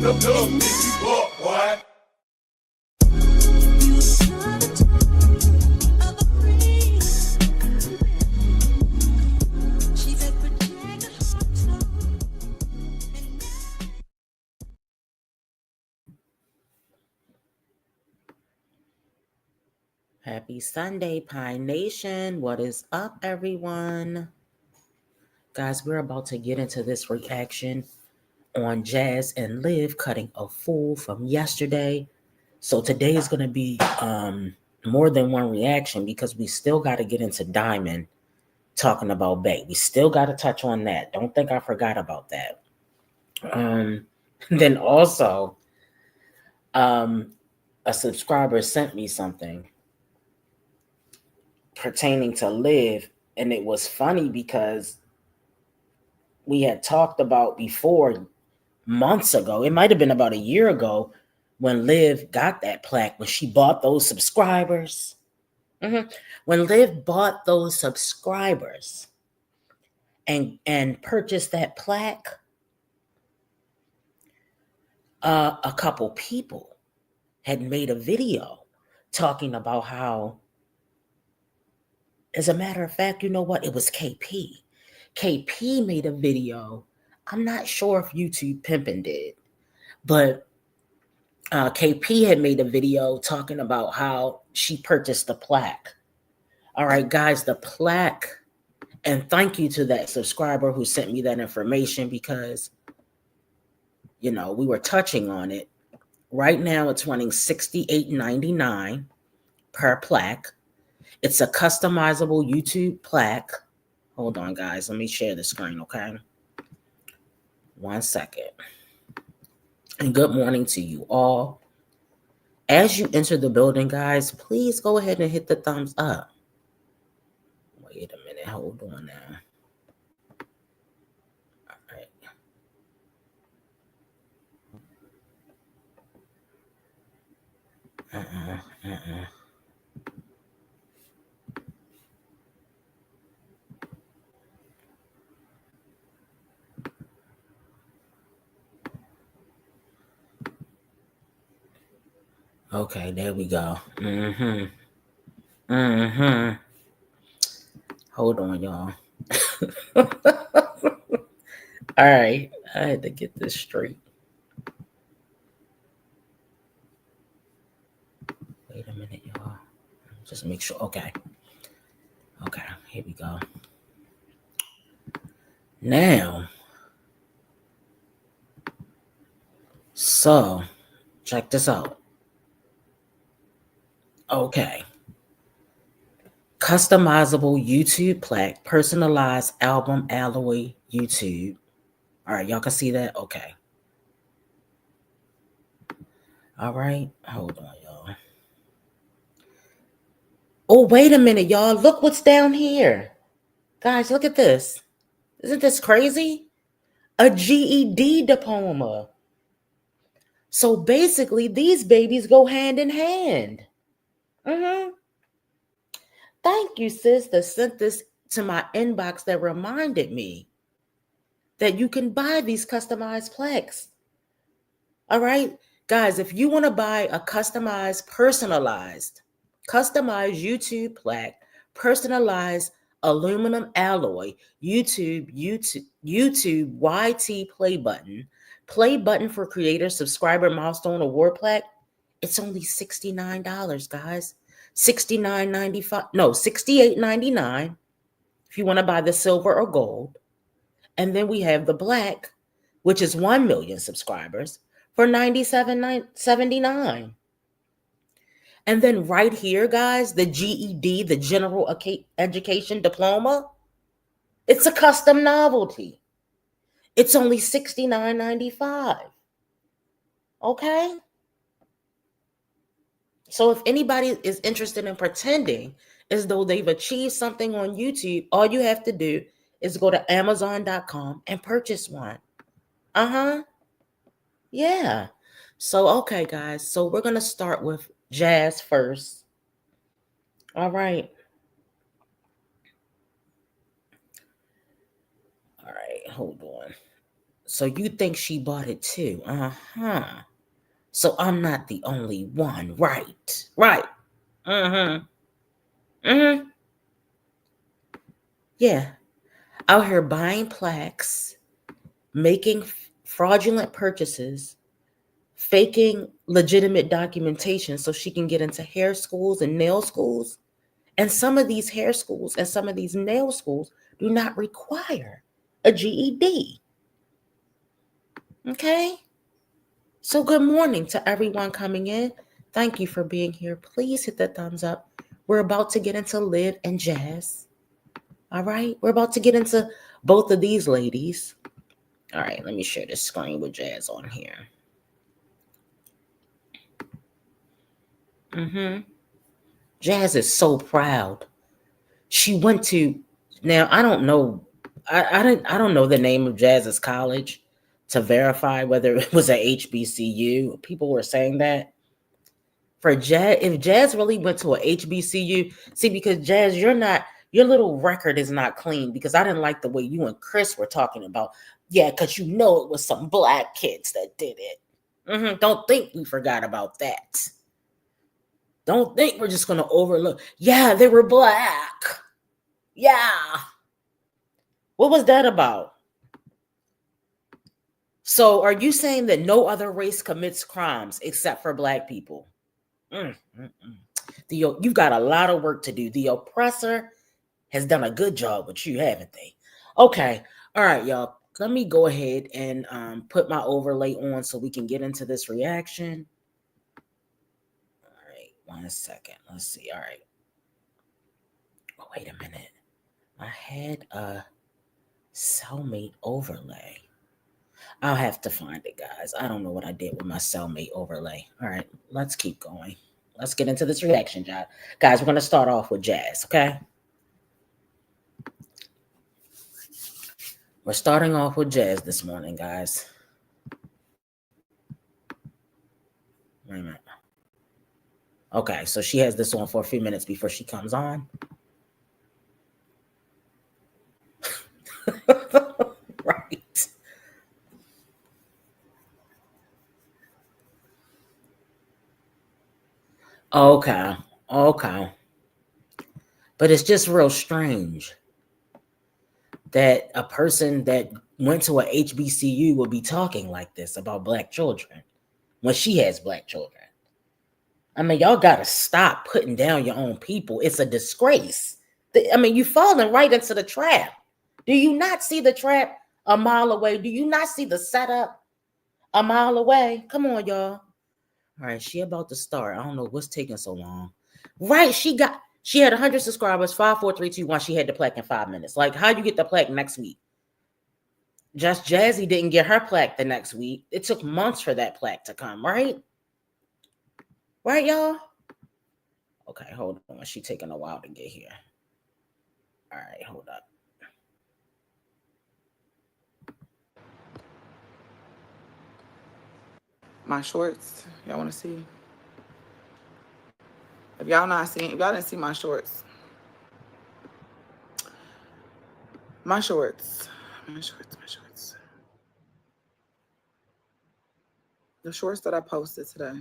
Happy Sunday, Pine Nation. What is up, everyone? Guys, we're about to get into this reaction on Jazz and Liv cutting a fool from yesterday. So today is going to be more than one reaction because we still got to get into Diamond talking about Bay. We still got to touch on that. Don't think I forgot about that. Then also, a subscriber sent me something pertaining to Liv, and it was funny because we had talked about before months ago. It might have been about a year ago when Liv got that plaque, when she bought those subscribers. When Liv bought those subscribers and purchased that plaque, a couple people had made a video talking about how, as a matter of fact, you know what? It was KP. KP made a video. I'm not sure if YouTube Pimpin' did, but KP had made a video talking about how she purchased the plaque. All right, guys, the plaque, and thank you to that subscriber who sent me that information because, you know, we were touching on it. Right now, it's running $68.99 per plaque. It's a customizable YouTube plaque. Hold on, guys. Let me share the screen, okay? 1 second. And good morning to you all. As you enter the building, guys, please go ahead and hit the thumbs up. Wait a minute. Hold on now. All right. Okay, there we go. Hold on, y'all. All right, I had to get this straight. Wait a minute, y'all. Just make sure. Okay, here we go. Now, so check this out. Okay. Customizable YouTube plaque, personalized album alloy YouTube. All right, y'all can see that? Okay. All right, hold on, y'all. Oh, wait a minute, y'all. Look what's down here. Guys, look at this. Isn't this crazy? A GED diploma. So basically, these babies go hand in hand. Thank you, sis, that sent this to my inbox that reminded me that you can buy these customized plaques. All right, guys, if you want to buy a customized YouTube plaque, personalized aluminum alloy, YouTube YT play button for creator subscriber milestone award plaque, it's only $69, guys. $68.99 if you want to buy the silver or gold. And then we have the black, which is 1 million subscribers, for $97.79. And then right here, guys, the GED, the General Education Diploma, it's a custom novelty. It's only $69.95. Okay? So if anybody is interested in pretending as though they've achieved something on YouTube, all you have to do is go to Amazon.com and purchase one. Yeah. So, okay, guys. So we're going to start with Jazz first. All right. All right. Hold on. So you think she bought it too? So I'm not the only one, right? Right. Yeah. Out here buying plaques, making fraudulent purchases, faking legitimate documentation so she can get into hair schools and nail schools. And some of these hair schools and some of these nail schools do not require a GED. Okay? So good morning to everyone coming in. Thank you for being here. Please hit the thumbs up. We're about to get into Liv and Jazz. All right? We're about to get into both of these ladies. All right, let me share this screen with Jazz on here. Jazz is so proud. She went to, now I don't know, I don't know the name of Jazz's college to verify whether it was a HBCU. People were saying that. For Jazz, if Jazz really went to a HBCU, see, because Jazz, your little record is not clean, because I didn't like the way you and Chris were talking about, yeah, because you know it was some black kids that did it. Don't think we forgot about that. Don't think we're just going to overlook. Yeah, they were black. Yeah. What was that about? So are you saying that no other race commits crimes except for black people? You've got a lot of work to do. The oppressor has done a good job with you, haven't they? Okay. All right, y'all. Let me go ahead and put my overlay on so we can get into this reaction. All right. 1 second. Let's see. All right. Oh, wait a minute. I had a cellmate overlay. I'll have to find it, guys. I don't know what I did with my cellmate overlay. All right, let's keep going. Let's get into this reaction, guys. We're going to start off with Jazz, okay? We're starting off with Jazz this morning, guys. Wait a minute. Okay, so she has this on for a few minutes before she comes on. Right. Okay. But it's just real strange that a person that went to a HBCU will be talking like this about black children when she has black children. I mean, y'all got to stop putting down your own people. It's a disgrace. I mean, you're falling right into the trap. Do you not see the trap a mile away? Do you not see the setup a mile away? Come on, y'all. All right, she about to start. I don't know what's taking so long. Right, she had 100 subscribers, 5, 4, 3, 2, 1. She had the plaque in 5 minutes. Like, how you get the plaque next week? Just Jazzy didn't get her plaque the next week. It took months for that plaque to come, right? Right, y'all? Okay, hold on. She taking a while to get here. All right, hold up. My shorts, y'all want to see? If y'all didn't see my shorts. My shorts. The shorts that I posted today.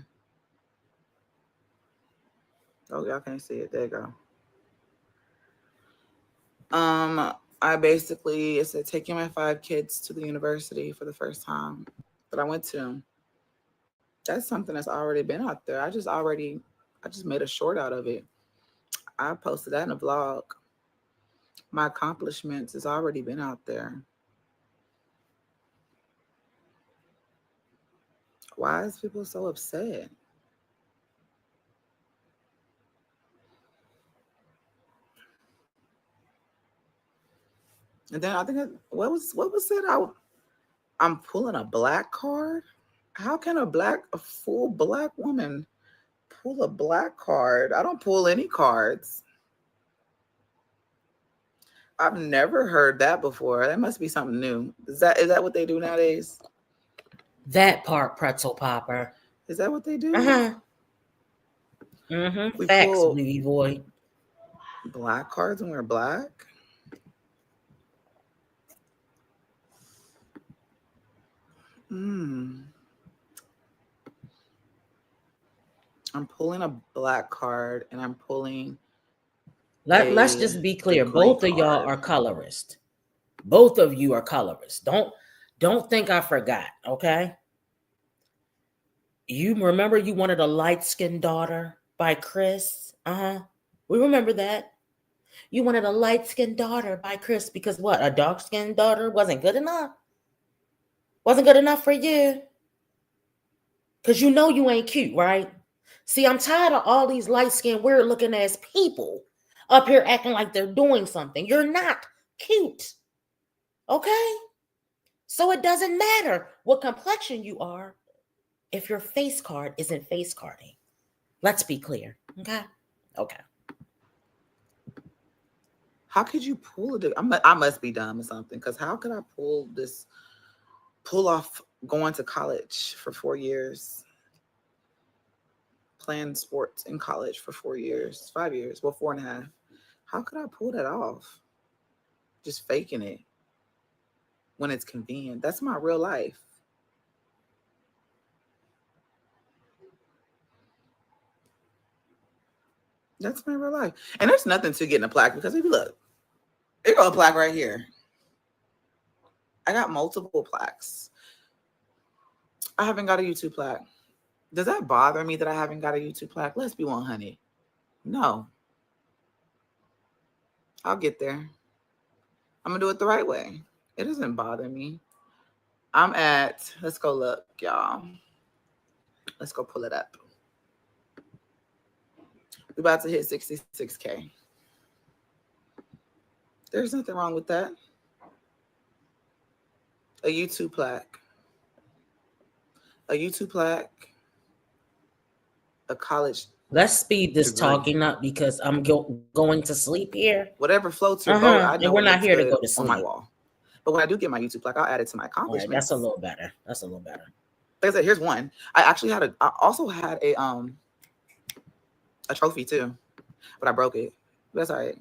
Oh, y'all can't see it. There you go. It said taking my 5 kids to the university for the first time that I went to. That's something that's already been out there. I just made a short out of it. I posted that in a vlog. My accomplishments has already been out there. Why is people so upset? And then I think what was said? I'm pulling a black card. How can a full black woman pull a black card? I don't pull any cards. I've never heard that before. That must be something new. Is that what they do nowadays? That part, pretzel popper. Is that what they do? We Facts, baby boy. Black cards when we're black. I'm pulling a black card and I'm pulling Let's just be clear. degree Both of y'all card. are colorist. Both of you are colorists. Don't think I forgot, okay? You remember you wanted a light-skinned daughter by Chris? Uh-huh. We remember that. You wanted a light-skinned daughter by Chris because what? A dark-skinned daughter wasn't good enough? Wasn't good enough for you? Because you know you ain't cute, right? See, I'm tired of all these light-skinned, weird-looking ass people up here acting like they're doing something. You're not cute, okay? So it doesn't matter what complexion you are if your face card isn't face carding. Let's be clear, okay? Okay. How could you pull it? I must be dumb or something, because how could I pull off going to college for 4 years, playing sports in college for 4 years, 5 years, well, 4.5. How could I pull that off? Just faking it when it's convenient. That's my real life. That's my real life. And there's nothing to getting a plaque, because if you look, there go a plaque right here. I got multiple plaques. I haven't got a YouTube plaque. Does that bother me that I haven't got a YouTube plaque? Let's be 100. No. I'll get there. I'm going to do it the right way. It doesn't bother me. Let's go look, y'all. Let's go pull it up. We're about to hit 66K. There's nothing wrong with that. A YouTube plaque. A YouTube plaque. A college. Let's speed this degree. talking up because I'm going to sleep here. Whatever floats your boat. I know and we're not here to go to on sleep. my wall. But when I do get my YouTube plaque, I'll add it to my accomplishments. Right, that's a little better. That's a little better. Like I said, here's one. I also had a trophy too, but I broke it. That's all right.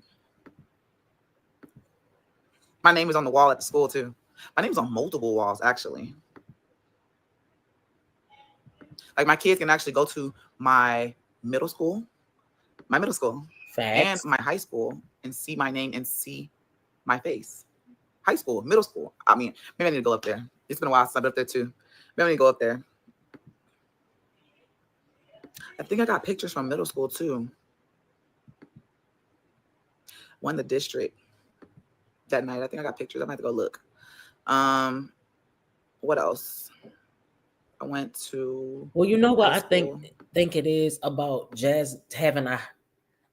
My name is on the wall at the school too. My name is on multiple walls, actually. Like, my kids can actually go to my middle school, Facts. and my high school and see my name and see my face. High school, middle school. I mean, maybe I need to go up there. It's been a while since I've been up there too. Maybe I need to go up there. I think I got pictures from middle school too. Won the district that night. I think I got pictures. I might have to go look. What else? I went to. Well, you know what I think it is about Jazz having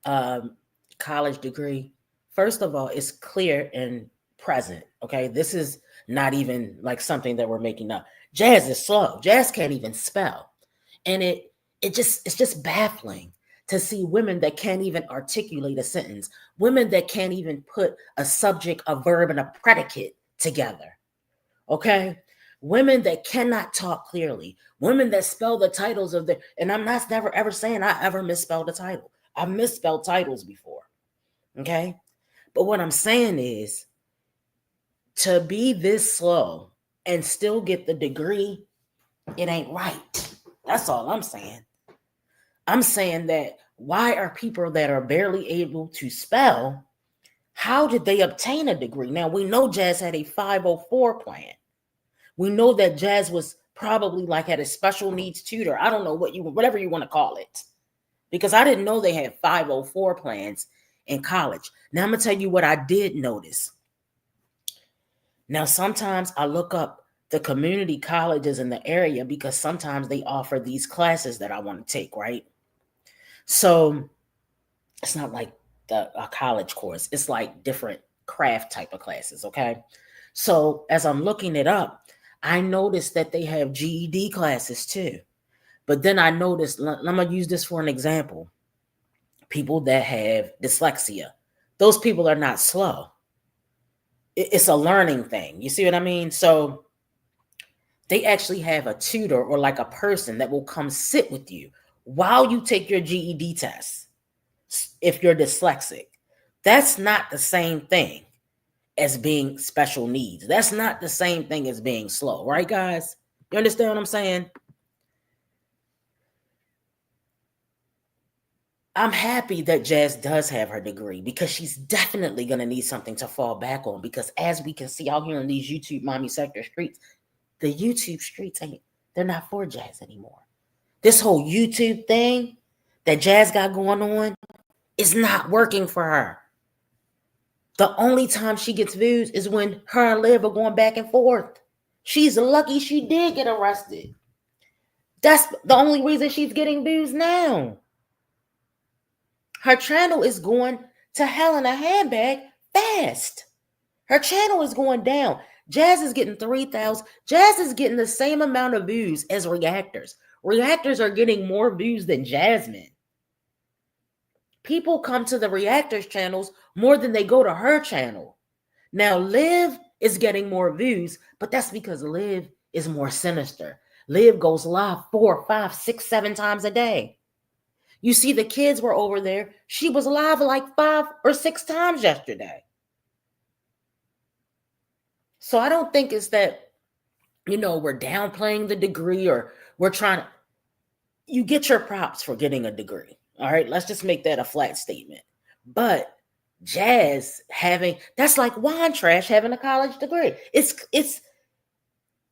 a college degree. First of all, it's clear and present. Okay, this is not even like something that we're making up. Jazz is slow. Jazz can't even spell, and it's just baffling to see women that can't even articulate a sentence, women that can't even put a subject, a verb, and a predicate together. Okay, women that cannot talk clearly, women that spell the titles of the, and I'm not never ever saying I ever misspelled a title. I've misspelled titles before. Okay, but what I'm saying is, to be this slow and still get the degree, it ain't right. That's all I'm saying. I'm saying that why are people that are barely able to spell, how did they obtain a degree? Now, we know Jazz had a 504 plan. We know that Jazz was probably like had a special needs tutor. I don't know whatever you want to call it, because I didn't know they had 504 plans in college. Now, I'm going to tell you what I did notice. Now, sometimes I look up the community colleges in the area because sometimes they offer these classes that I want to take, right? So it's not like a college course. It's like different craft type of classes, okay? So as I'm looking it up, I noticed that they have GED classes too. But then I noticed, I'm going to use this for an example. People that have dyslexia, those people are not slow. It's a learning thing. You see what I mean? So they actually have a tutor or like a person that will come sit with you while you take your GED test. If you're dyslexic, that's not the same thing as being special needs. That's not the same thing as being slow, right, guys? You understand what I'm saying? I'm happy that Jazz does have her degree because she's definitely going to need something to fall back on. Because as we can see out here in these YouTube mommy sector streets, the YouTube streets they're not for Jazz anymore. This whole YouTube thing that Jazz got going on is not working for her. The only time she gets views is when her and Liv are going back and forth. She's lucky she did get arrested. That's the only reason she's getting views now. Her channel is going to hell in a handbag fast. Her channel is going down. Jazz is getting 3,000. Jazz is getting the same amount of views as reactors. Reactors are getting more views than Jasmine. People come to the reactors channels more than they go to her channel. Now, Liv is getting more views, but that's because Liv is more sinister. Liv goes live 4, 5, 6, 7 times a day. You see, the kids were over there. She was live like 5 or 6 times yesterday. So I don't think it's that, we're downplaying the degree or we're trying to. You get your props for getting a degree. All right, let's just make that a flat statement. But Jazz that's like wine trash having a college degree.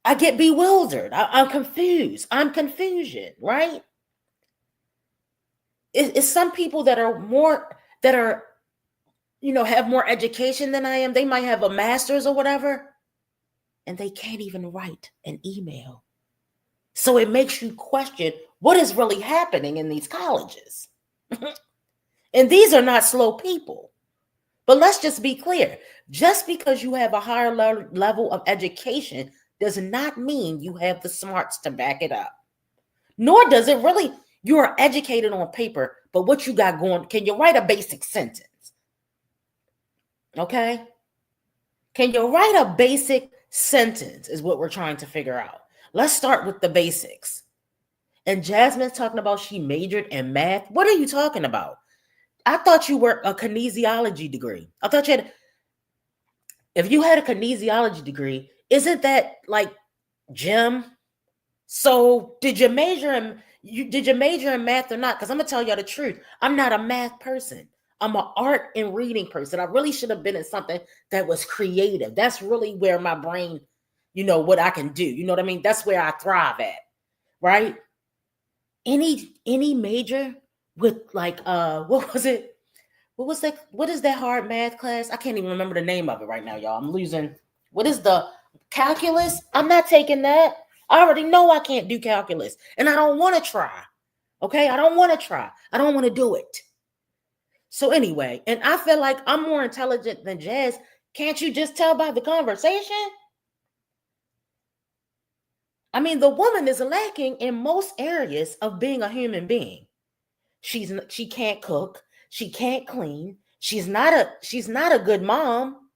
I get bewildered. I'm confused. I'm confusion, right? It's some people that are have more education than I am. They might have a master's or whatever, and they can't even write an email. So it makes you question what is really happening in these colleges. And these are not slow people. But let's just be clear. Just because you have a higher level of education does not mean you have the smarts to back it up. Nor does it really. You are educated on paper, but what you got going, can you write a basic sentence? Okay? Can you write a basic sentence is what we're trying to figure out. Let's start with the basics. And Jasmine's talking about she majored in math. What are you talking about? I thought you were a kinesiology degree. I thought if you had a kinesiology degree, isn't that like gym? So did you major in math or not? Because I'm gonna tell y'all the truth. I'm not a math person. I'm an art and reading person. I really should have been in something that was creative. That's really where my brain, what I can do. You know what I mean? That's where I thrive at, right? Any major with like what was it? What was that? What is that hard math class? I can't even remember the name of it right now, y'all. I'm losing. What is the calculus? I'm not taking that. I already know I can't do calculus, and I don't want to try. Okay, I don't want to try. I don't want to do it. So anyway, and I feel like I'm more intelligent than Jazz. Can't you just tell by the conversation? I mean, the woman is lacking in most areas of being a human being. She can't cook. She can't clean. She's not a good mom.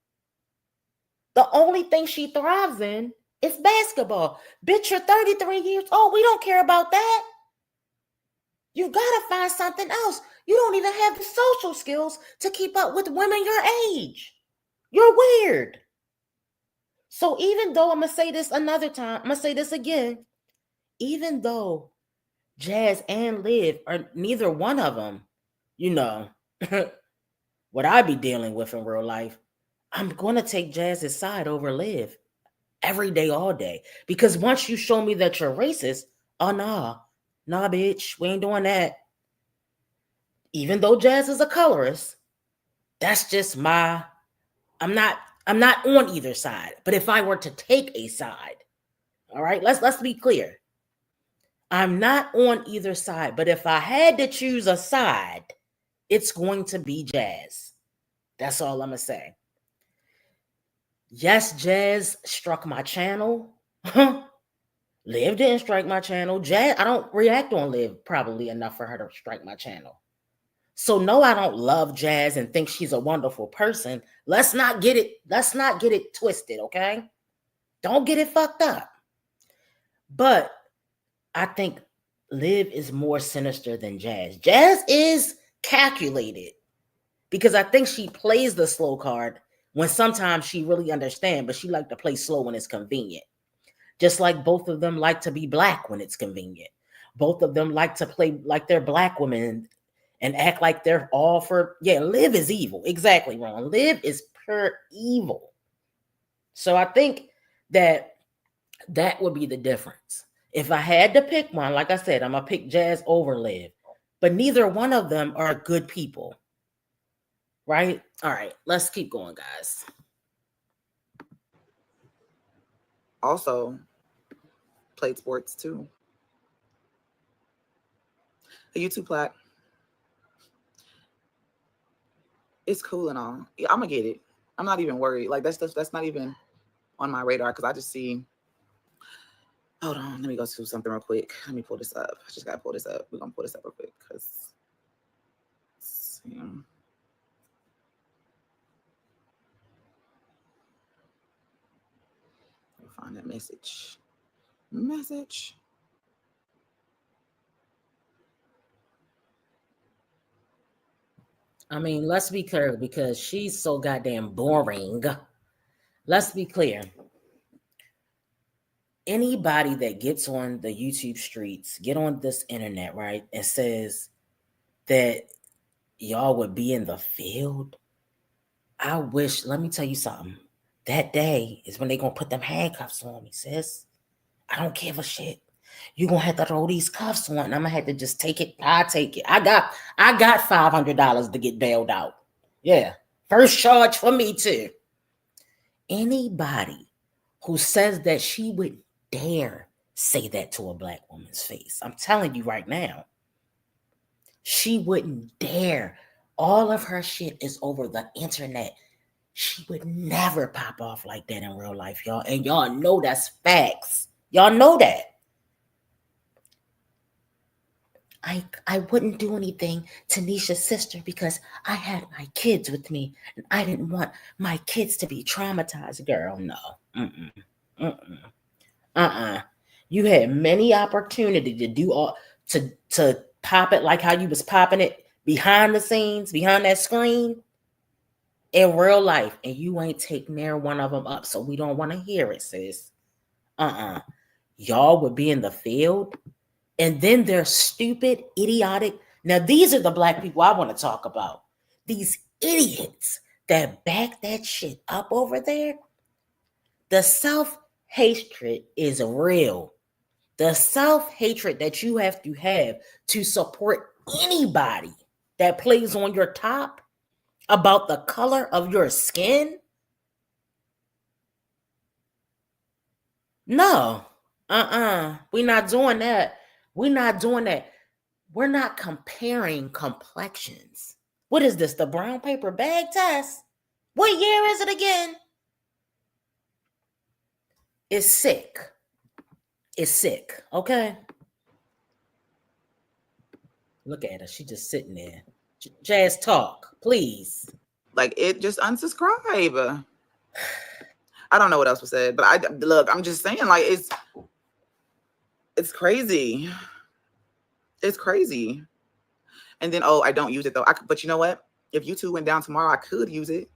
The only thing she thrives in is basketball. Bitch, you're 33 years old. We don't care about that. You've got to find something else. You don't even have the social skills to keep up with women your age. You're weird. So even though I'm going to say this another time, I'm going to say this again. Even though Jazz and Liv are neither one of them, what I be dealing with in real life, I'm going to take Jazz's side over Liv every day, all day. Because once you show me that you're racist, oh, nah, bitch, we ain't doing that. Even though Jazz is a colorist, that's just I'm not on either side. But if I were to take a side, all right, let's be clear. I'm not on either side. But if I had to choose a side, it's going to be Jazz. That's all I'm going to say. Yes, Jazz struck my channel. Liv didn't strike my channel. Jazz, I don't react on Liv probably enough for her to strike my channel. So no, I don't love Jazz and think she's a wonderful person. Let's not get it twisted, okay? Don't get it fucked up. But I think Liv is more sinister than Jazz. Jazz is calculated because I think she plays the slow card when sometimes she really understands, but she like to play slow when it's convenient. Just like both of them like to be black when it's convenient. Both of them like to play like they're black women and act like they're all for, yeah, Liv is evil. Exactly, Ron. Liv is pure evil. So I think that would be the difference. If I had to pick one, like I said, I'm going to pick Jazz over Liv. But neither one of them are good people. Right? All right, let's keep going, guys. Also, played sports too. The YouTube plaque. It's cool and all. Yeah, I'm gonna get it. I'm not even worried. Like that's not even on my radar because I just see. Hold on, let me go do something real quick. Let me pull this up. I just gotta pull this up. We're gonna pull this up real quick because. Find that message. I mean, let's be clear because she's so goddamn boring. Let's be clear. Anybody that gets on the YouTube streets, get on this internet, right, and says that y'all would be in the field, I wish, let me tell you something. That day is when they gonna put them handcuffs on me, sis. I don't give a shit. You gonna have to throw these cuffs on. And I'm gonna have to just take it. I take it. I got $500 to get bailed out. Yeah. First charge for me too. Anybody who says that she would dare say that to a black woman's face, I'm telling you right now, she wouldn't dare. All of her shit is over the internet. She would never pop off like that in real life, y'all. And y'all know that's facts. Y'all know that. I wouldn't do anything to Nisha's sister because I had my kids with me and I didn't want my kids to be traumatized. Girl, no. You had many opportunity to do all to pop it like how you was popping it behind the scenes, behind that screen in real life, and you ain't take near one of them up. So we don't want to hear it, sis. Y'all would be in the field. And then they're stupid, idiotic. Now, these are the black people I want to talk about. These idiots that back that shit up over there. The self-hatred is real. The self-hatred that you have to support anybody that plays on your top about the color of your skin. No. We're not doing that. We're not doing that. We're not comparing complexions. What is this? The brown paper bag test? What year is it again? It's sick. It's sick. Okay. Look at her. She just sitting there. Jazz, talk, please. Like it just unsubscribe. I don't know what else was said, but I'm just saying, like it's crazy. It's crazy. And then, I don't use it though. But you know what? If YouTube went down tomorrow, I could use it.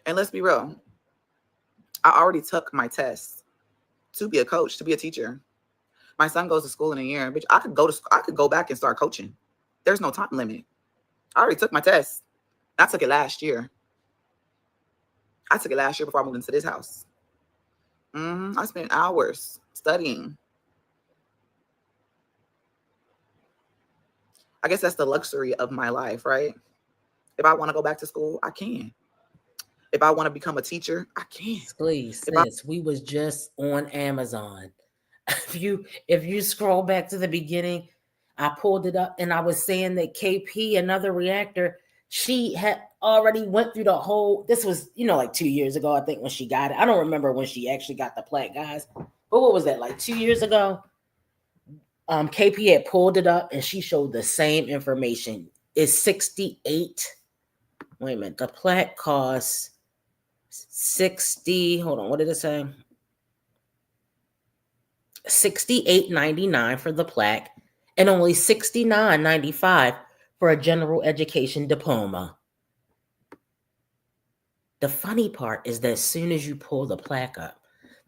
And let's be real. I already took my test to be a coach, to be a teacher. My son goes to school in a year. Bitch, I could go back and start coaching. There's no time limit. I already took my test. I took it last year. Before I moved into this house. I spent hours studying. I guess that's the luxury of my life, right? If I want to go back to school, I can. If I want to become a teacher, I can. Please, sis, we was just on Amazon. If you scroll back to the beginning, I pulled it up and I was saying that KP, another reactor, she had already went through the whole, this was, like 2 years ago, I think, when she got it. I don't remember when she actually got the plaque, guys. But what was that, like 2 years ago? KP had pulled it up and she showed the same information. It's 68. Wait a minute. The plaque costs 60. Hold on. What did it say? $68.99 for the plaque and only $69.95 for a general education diploma. The funny part is that as soon as you pull the plaque up,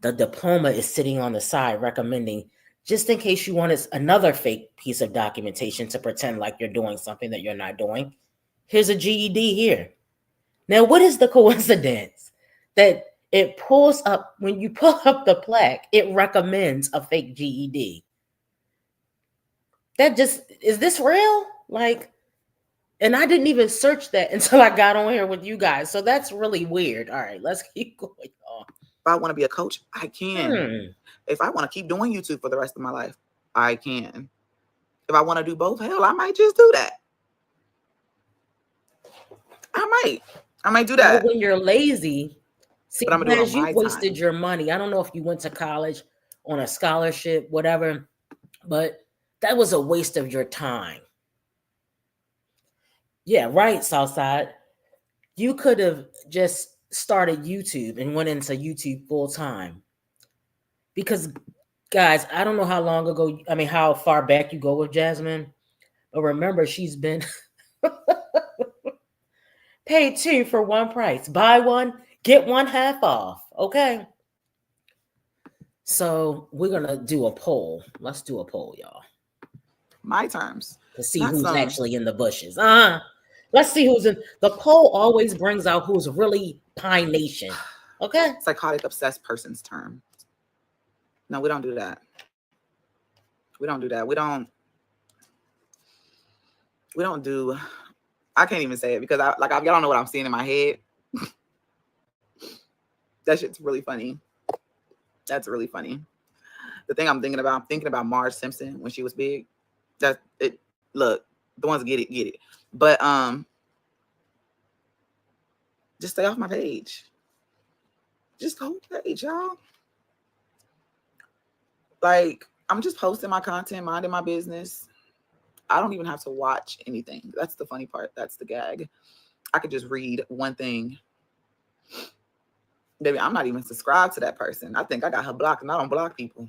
the diploma is sitting on the side recommending, just in case you wanted another fake piece of documentation to pretend like you're doing something that you're not doing, here's a GED here. Now, what is the coincidence that it pulls up, when you pull up the plaque, it recommends a fake GED? That just, is this real? Like, and I didn't even search that until I got on here with you guys. So that's really weird. All right, let's keep going on. If I want to be a coach, I can. If I want to keep doing YouTube for the rest of my life, I can. If I want to do both, hell, I might just do that. I might do that. But when you're lazy, see, but I'm gonna do it on you my wasted time. your money. I don't know if you went to college on a scholarship, whatever, but that was a waste of your time. Yeah, right, Southside. You could have just started YouTube and went into YouTube full time. Because, guys, I don't know how long ago, I mean, how far back you go with Jasmine, but remember, she's been paid 2 for 1 price. Buy one, get 1 half off. Okay. So we're gonna do a poll. Let's do a poll, y'all. My terms. To see who's actually in the bushes. Let's see who's in. The poll always brings out who's really Pine Nation. Okay. Psychotic obsessed person's term. No, we don't do that. We don't do that. We don't do. I can't even say it because y'all don't know what I'm seeing in my head. That shit's really funny. That's really funny. The thing I'm thinking about Marge Simpson when she was big. That's it. Look, the ones get it. But just stay off my page. Just go to the page, y'all. Like, I'm just posting my content, minding my business. I don't even have to watch anything. That's the funny part. That's the gag. I could just read one thing. Baby, I'm not even subscribed to that person. I think I got her blocked, and I don't block people.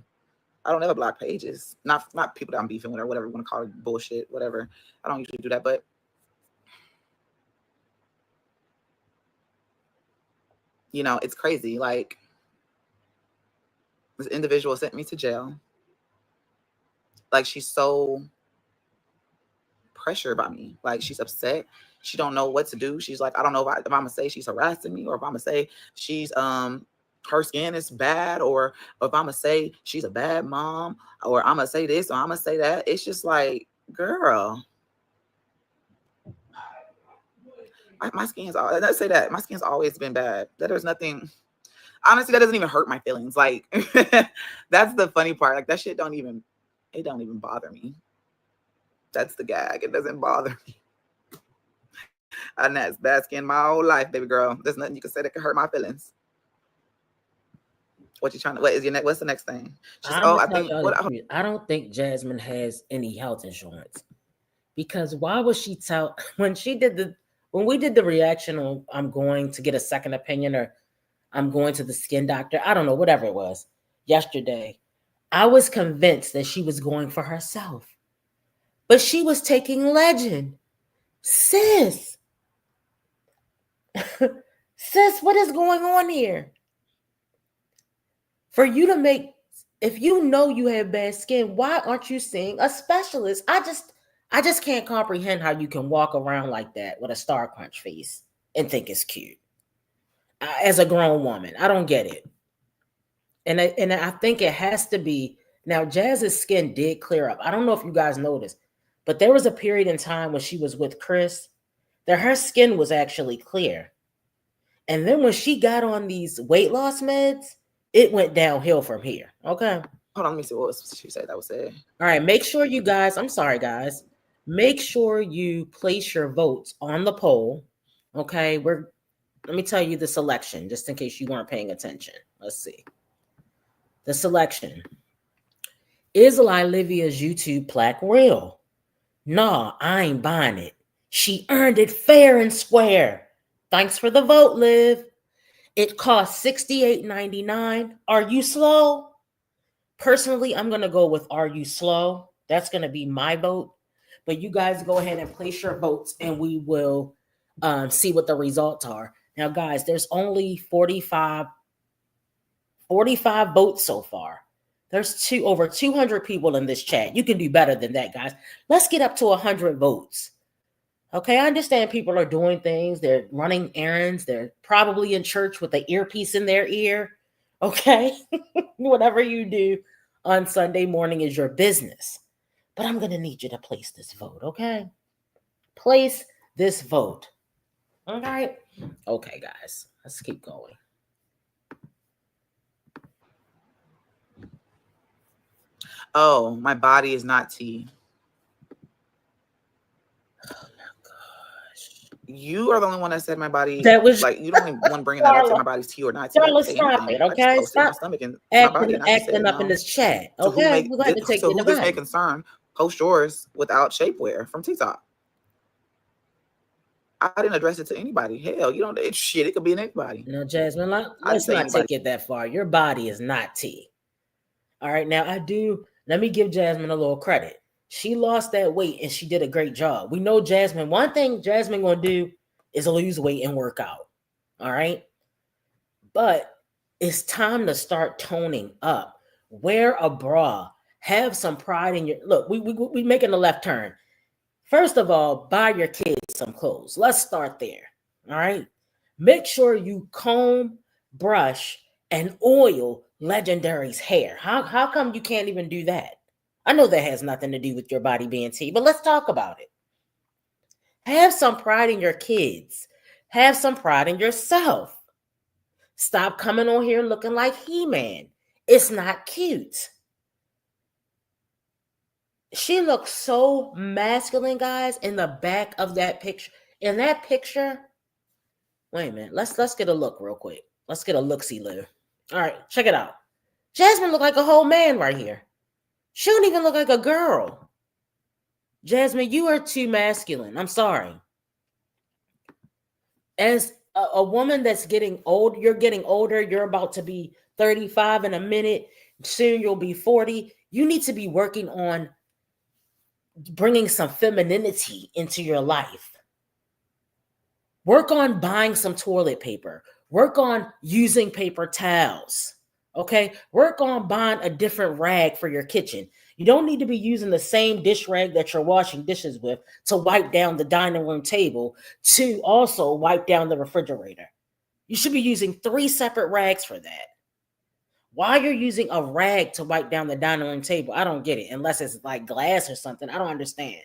I don't ever block pages. Not people that I'm beefing with or whatever you want to call it, bullshit, whatever. I don't usually do that, but you know, it's crazy. Like, this individual sent me to jail. Like, she's so pressured by me. Like, she's upset. She don't know what to do. She's like, I don't know if I'm gonna say she's harassing me, or if I'm gonna say she's her skin is bad, or if I'm gonna say she's a bad mom, or I'm gonna say this, or I'm gonna say that. It's just like, girl, my skin's all. Let's say that my skin's always been bad. That there's nothing. Honestly, that doesn't even hurt my feelings. Like, that's the funny part. Like, that shit don't even bother me. That's the gag. It doesn't bother me. I had bad skin my whole life, baby girl. There's nothing you can say that can hurt my feelings. What you trying to? What is your next? What's the next thing? I don't think Jasmine has any health insurance, because why would she tell when we did the reaction on I'm going to get a second opinion, or I'm going to the skin doctor, I don't know, whatever it was, yesterday, I was convinced that she was going for herself, but she was taking Legend. Sis, what is going on here? For you to make, if you know you have bad skin, why aren't you seeing a specialist? I just can't comprehend how you can walk around like that with a Star Crunch face and think it's cute. As a grown woman, I don't get it. And I think it has to be, now Jazz's skin did clear up. I don't know if you guys noticed, but there was a period in time when she was with Chris that her skin was actually clear. And then when she got on these weight loss meds, it went downhill from here. Okay. Hold on, let me see what she said. That was it. All right. Make sure you guys, I'm sorry, guys. Make sure you place your votes on the poll. Okay. Let me tell you the selection, just in case you weren't paying attention. Let's see. The selection. Is Livia's YouTube plaque real? Nah, I ain't buying it. She earned it fair and square. Thanks for the vote, Liv. It costs $68.99. Are you slow? Personally, I'm going to go with Are You Slow? That's going to be my vote. But you guys go ahead and place your votes, and we will see what the results are. Now, guys, there's only 45 votes so far. There's over 200 people in this chat. You can do better than that, guys. Let's get up to 100 votes. Okay, I understand people are doing things. They're running errands. They're probably in church with the earpiece in their ear. Okay, whatever you do on Sunday morning is your business. But I'm going to need you to place this vote, okay? Place this vote. All right? Okay, guys, let's keep going. Oh, my body is not tea. Oh my gosh. You are the only one that said my body. That was like, you don't even want to bring that up. Say my body's tea or not tea. Darla, Say stop anything. it, I just okay? posted my Stop stomach and my body, and I just acting said up in no. this chat, To who okay? We're going to take so who this may it concern, post yours without shapewear from TikTok. I didn't address it to anybody. Hell, you don't. Shit, it could be anybody. No, Jasmine, let's not take it that far. Your body is not tea. All right, now let me give Jasmine a little credit. She lost that weight and she did a great job. We know Jasmine, one thing Jasmine gonna do is lose weight and work out. All right. But it's time to start toning up. Wear a bra. Have some pride in your look. We making a left turn. First of all, buy your kids some clothes. Let's start there. All right. Make sure you comb, brush, and oil Legendary's hair. How come you can't even do that? I know that has nothing to do with your body being tea, but let's talk about it. Have some pride in your kids. Have some pride in yourself. Stop coming on here looking like He-Man. It's not cute. She looks so masculine, guys, in the back of that picture. In that picture, wait a minute. Let's get a look real quick. Let's get a look-see, Liv. All right, check it out. Jasmine look like a whole man right here. She don't even look like a girl. Jasmine, you are too masculine. I'm sorry. As a woman that's getting old, you're getting older. You're about to be 35 in a minute. Soon you'll be 40. You need to be working on bringing some femininity into your life. Work on buying some toilet paper. Work on using paper towels. Okay? Work on buying a different rag for your kitchen. You don't need to be using the same dish rag that you're washing dishes with to wipe down the dining room table to also wipe down the refrigerator. You should be using 3 separate rags for that. Why you're using a rag to wipe down the dining room table, I don't get it. Unless it's like glass or something. I don't understand.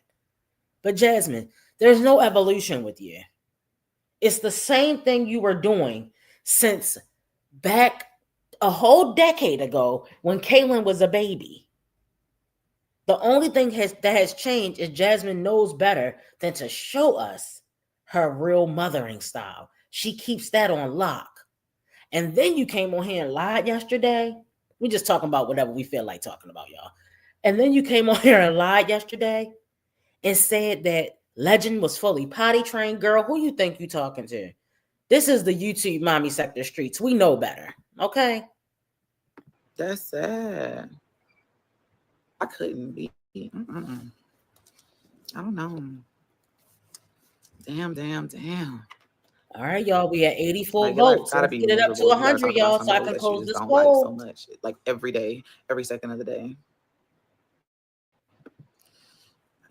But Jasmine, there's no evolution with you. It's the same thing you were doing since back a whole decade ago when Kaylin was a baby. The only thing that has changed is Jasmine knows better than to show us her real mothering style. She keeps that on lock. And then you came on here and lied yesterday. We just talking about whatever we feel like talking about, y'all. And then you came on here and lied yesterday and said that Legend was fully potty trained. Girl, who you think you talking to? This is the YouTube Mommy Sector Streets. We know better. Okay? That's sad. I couldn't be. I don't know. Damn. All right, y'all. We at 84 Like, your life votes. gotta Let's be get it up to miserable. You gotta 100, talk about y'all, some so I of can those that you close just this don't like so poll. much. Like every day, every second of the day.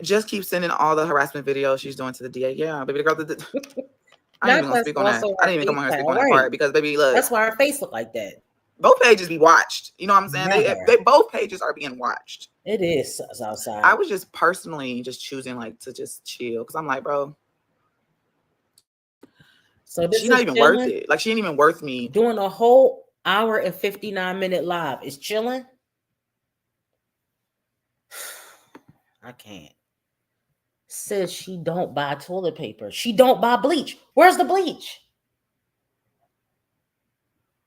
Just keep sending all the harassment videos she's doing to the DA. Yeah, baby, the girl that I ain't even gonna speak on that. I didn't even come on here and speak on that part because, baby, look. That's why her face look like that. Both pages be watched. You know what I'm saying? They both pages are being watched. It is outside. I was just personally just choosing like to just chill because I'm like, bro. So she's not even worth it. Like, she ain't even worth me doing a whole hour and 59-minute live. Is chilling. I can't. Says she don't buy toilet paper. She don't buy bleach. Where's the bleach?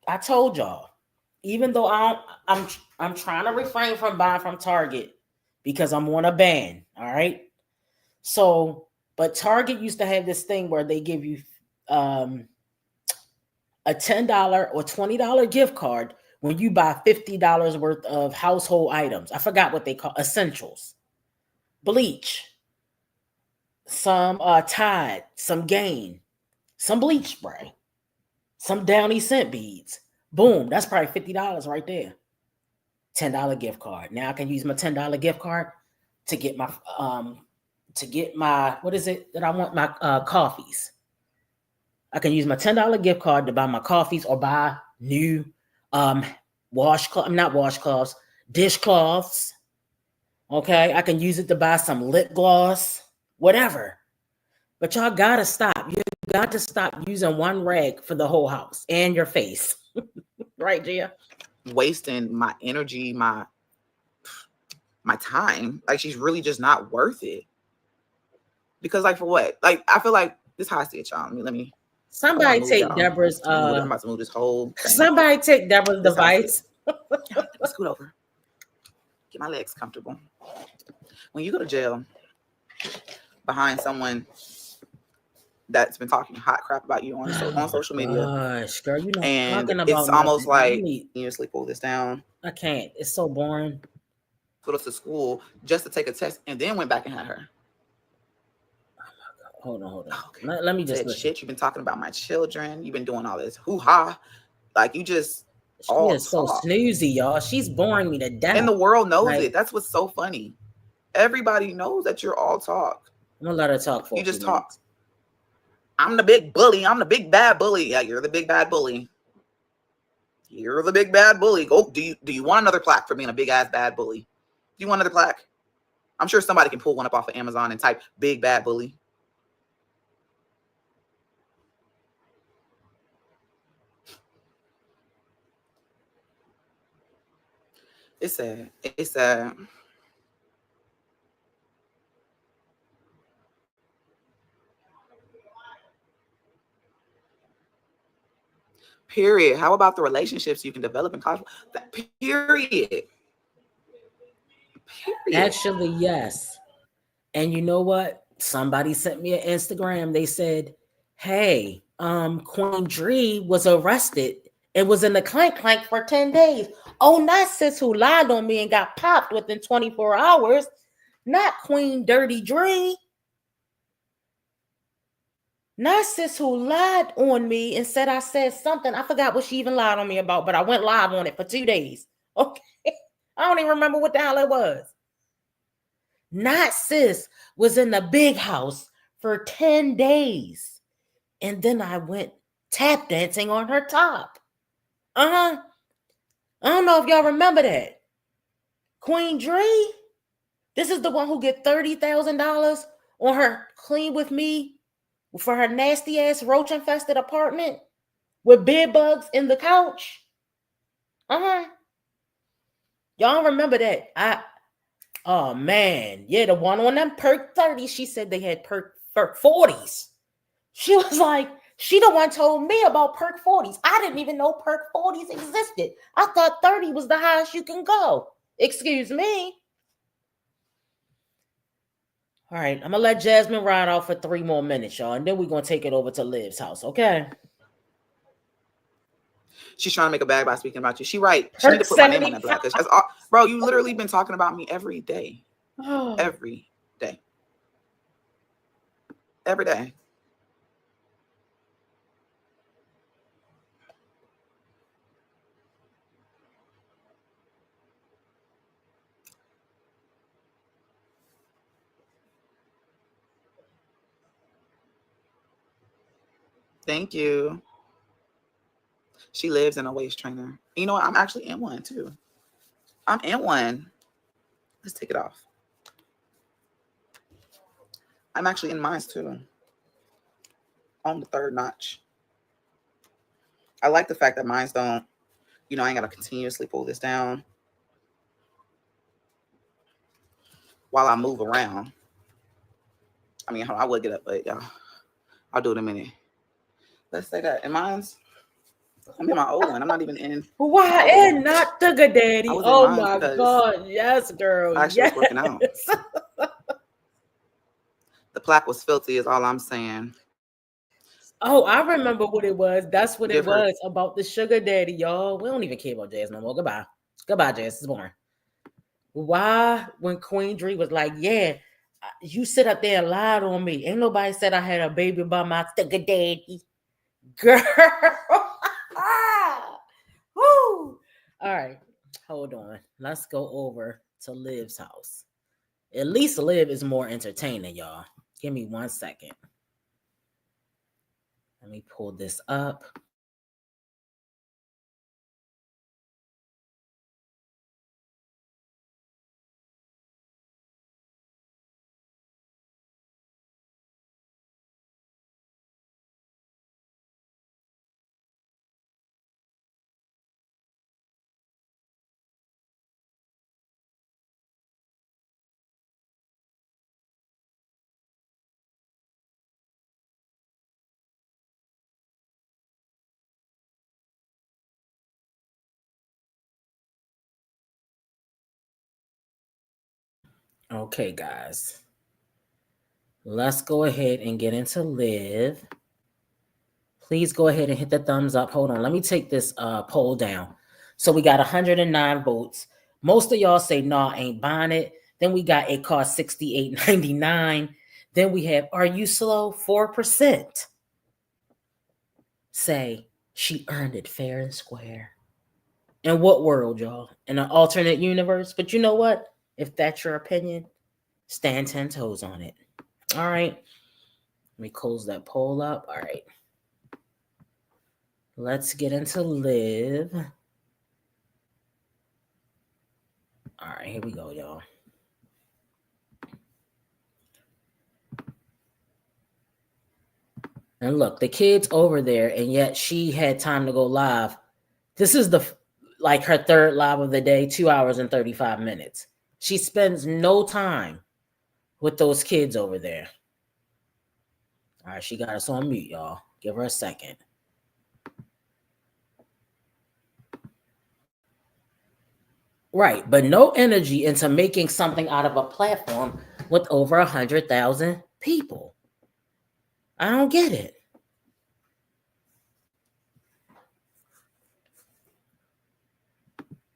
I told y'all. Even though I'm trying to refrain from buying from Target because I'm on a ban. All right. So, but Target used to have this thing where they give you a $10 or $20 gift card when you buy $50 worth of household items. I forgot what they call essentials. Bleach, some Tide, some Gain, some bleach spray. some Downy scent beads. Boom, that's probably $50 right there. $10 gift card. Now I can use my $10 gift card to get my what is it that I want, my coffees. I can use my $10 gift card to buy my coffees or buy new dishcloths. Okay, I can use it to buy some lip gloss, whatever. But y'all gotta stop. You got to stop using one rag for the whole house and your face. Right, Gia? Wasting my energy, my time. Like, she's really just not worth it. Because, like, for what? Like, I feel like this is how I see it, y'all. Let me somebody take Deborah's I'm about to move this whole thing. Somebody take Deborah's device. Let's scoot over. Get my legs comfortable. When you go to jail behind someone that's been talking hot crap about you on social media, gosh, girl, you know, and talking about it's almost like you usually pull this down. I can't. It's so boring. Put us to school just to take a test, and then went back and had her. Hold on. Okay. Let me just shit. You've been talking about my children. You've been doing all this hoo-ha. Like, you just she is so snoozy, y'all. She's boring me to death. And the world knows it. That's what's so funny. Everybody knows that you're all talk. I'm gonna let her talk for you. Just talk. I'm the big bully. I'm the big bad bully. Yeah, you're the big bad bully. You're the big bad bully. Go. Do you want another plaque for being a big ass bad bully? Do you want another plaque? I'm sure somebody can pull one up off of Amazon and type big bad bully. It's sad. It's sad. Period. How about the relationships you can develop in college? Period. Actually, yes. And you know what? Somebody sent me an Instagram. They said, hey, Queen Dree was arrested and was in the clank for 10 days. Oh, not sis who lied on me and got popped within 24 hours. Not Queen Dirty Dree. Not sis who lied on me and said I said something. I forgot what she even lied on me about, but I went live on it for 2 days. Okay. I don't even remember what the hell it was. Not sis was in the big house for 10 days. And then I went tap dancing on her top. I don't know if y'all remember that. Queen Dree. This is the one who get $30,000 on her Clean With Me for her nasty ass roach infested apartment with bed bugs in the couch. Y'all remember that? Oh man, yeah, the one on them perk 30s. She said they had perk 40s. She was like, she the one told me about perk 40s. I didn't even know perk 40s existed. I thought 30 was the highest you can go. Excuse me. All right, I'm gonna let Jasmine ride off for 3 more minutes, y'all, and then we're gonna take it over to Liv's house, okay? She's trying to make a bag by speaking about you. She right. She need to put my name on that black. Bro, you literally been talking about me every day. Every day. Every day. Thank you. She lives in a waist trainer. You know what? I'm actually in one too. I'm in one. Let's take it off. I'm actually in mine too. On the 3rd notch. I like the fact that mine don't, I ain't got to continuously pull this down while I move around. I mean, I would get up, but y'all, I'll do it in a minute. Let's say that. And mine's, I'm in my old one. I'm not even in. Why? And not Sugar Daddy. Oh my God. Yes, girl. I actually was working out. The plaque was filthy is all I'm saying. Oh, I remember what it was. That's what it was about the Sugar Daddy, y'all. We don't even care about Jazz no more. Goodbye. Goodbye, Jazz. It's boring. Why? When Queen Dree was like, yeah, you sit up there and lied on me. Ain't nobody said I had a baby by my Sugar Daddy. Girl. All right, hold on. Let's go over to Liv's house. At least Liv is more entertaining, y'all. Give me 1 second. Let me pull this up. Okay, guys. Let's go ahead and get into Liv. Please go ahead and hit the thumbs up. Hold on. Let me take this poll down. So we got 109 votes. Most of y'all say, nah, ain't buying it. Then we got it cost $68.99. Then we have, are you slow? 4% say she earned it fair and square. In what world, y'all? In an alternate universe? But you know what? If that's your opinion, stand 10 toes on it. All right. Let me close that poll up. All right. Let's get into Liv. All right, here we go, y'all. And look, the kid's over there, and yet she had time to go live. This is her third live of the day, 2 hours and 35 minutes. She spends no time with those kids over there. All right, she got us on mute, y'all. Give her a second. Right, but no energy into making something out of a platform with over 100,000 people. I don't get it.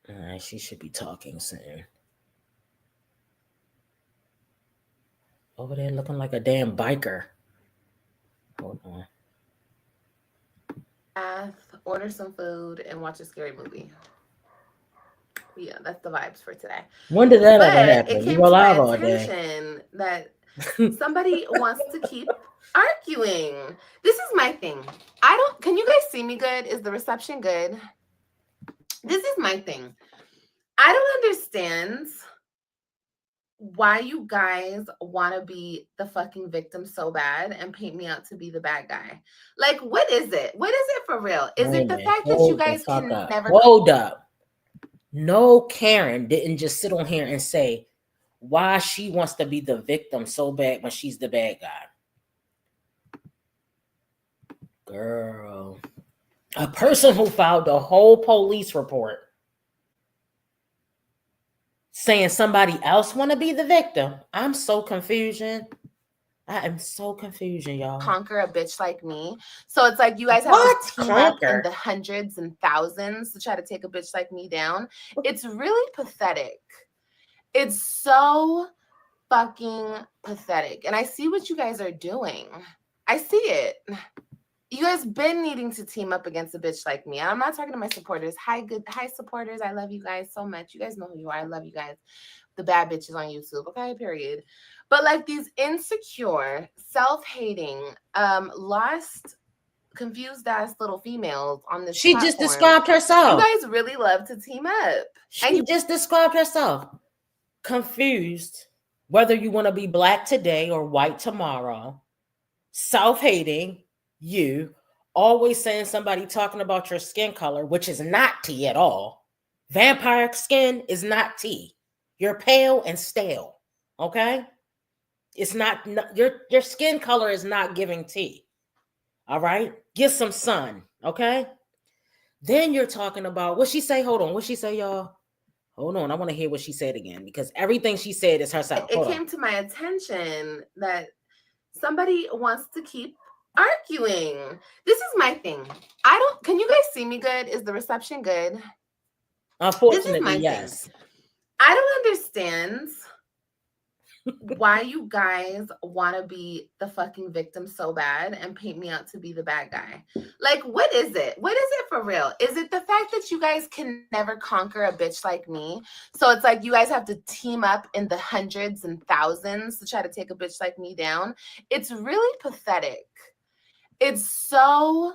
All right, she should be talking soon. Over there looking like a damn biker. Hold on. Order some food and watch a scary movie. Yeah, that's the vibes for today. When did that ever happen? It came to my attention that somebody wants to keep arguing. This is my thing. Can you guys see me good? Is the reception good? This is my thing. I don't understand why you guys want to be the fucking victim so bad and paint me out to be the bad guy. Like, what is it? What is it for real? Is it the fact that you guys can never... Hold up. No Karen didn't just sit on here and say why she wants to be the victim so bad when she's the bad guy. Girl. A person who filed a whole police report saying somebody else want to be the victim. I'm so confused. I am so confused, y'all. Conquer a bitch like me. So it's like you guys have to team up in the hundreds and thousands to try to take a bitch like me down. It's really pathetic. It's so fucking pathetic. And I see what you guys are doing. I see it. You guys been needing to team up against a bitch like me. I'm not talking to my supporters. Hi supporters. I love you guys so much. You guys know who you are. I love you guys. The bad bitches on YouTube. Okay, period. But like these insecure, self-hating, lost, confused ass little females on this platform, just described herself. You guys really love to team up. She just described herself. Confused, whether you want to be black today or white tomorrow. Self-hating, you always saying somebody talking about your skin color, which is not tea at all. Vampire skin is not tea. You're pale and stale. Okay? It's not your skin color is not giving tea. All right? Get some sun. Okay? Then you're talking about what she say. Hold on. What she say, y'all? Hold on. I want to hear what she said again because everything she said is herself. It came to my attention that somebody wants to keep arguing. This is my thing. Can you guys see me good? Is the reception good? Unfortunately, yes. Thing. I don't understand why you guys want to be the fucking victim so bad and paint me out to be the bad guy. Like, what is it? What is it for real? Is it the fact that you guys can never conquer a bitch like me? So it's like you guys have to team up in the hundreds and thousands to try to take a bitch like me down. It's really pathetic. It's so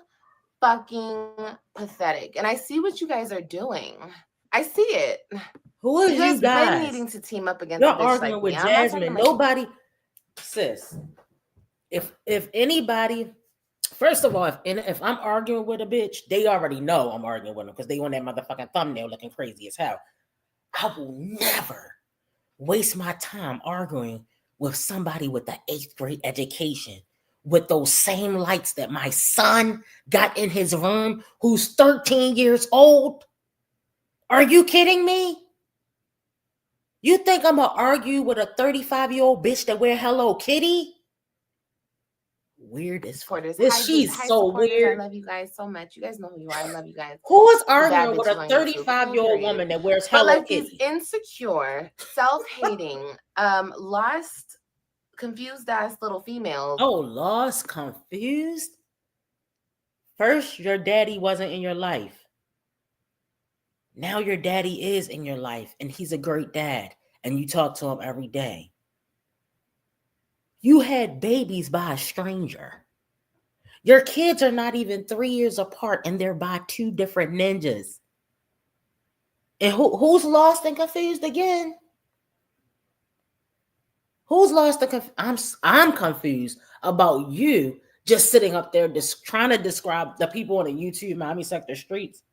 fucking pathetic. And I see what you guys are doing. I see it. Who is you guys? Been needing to team up against You're a bitch arguing like with me. Jasmine. Nobody, sis. If anybody, first of all, if I'm arguing with a bitch, they already know I'm arguing with them because they on that motherfucking thumbnail looking crazy as hell. I will never waste my time arguing with somebody with an 8th grade education with those same lights that my son got in his room who's 13 years old. Are you kidding me? You think I'm going to argue with a 35-year-old bitch that wear Hello Kitty? Weird as fuck. She's so weird. I love you guys so much. You guys know who you are. I love you guys. Who is arguing with a 35-year-old woman that wears Hello Kitty? These insecure, self-hating, lost, confused ass little females. Oh, lost, confused? First, your daddy wasn't in your life. Now your daddy is in your life, and he's a great dad, and you talk to him every day. You had babies by a stranger. Your kids are not even 3 years apart, and they're by 2 different ninjas. And who's lost and confused again? Who's lost and confused? I'm confused about you just sitting up there trying to describe the people on the YouTube Miami sector streets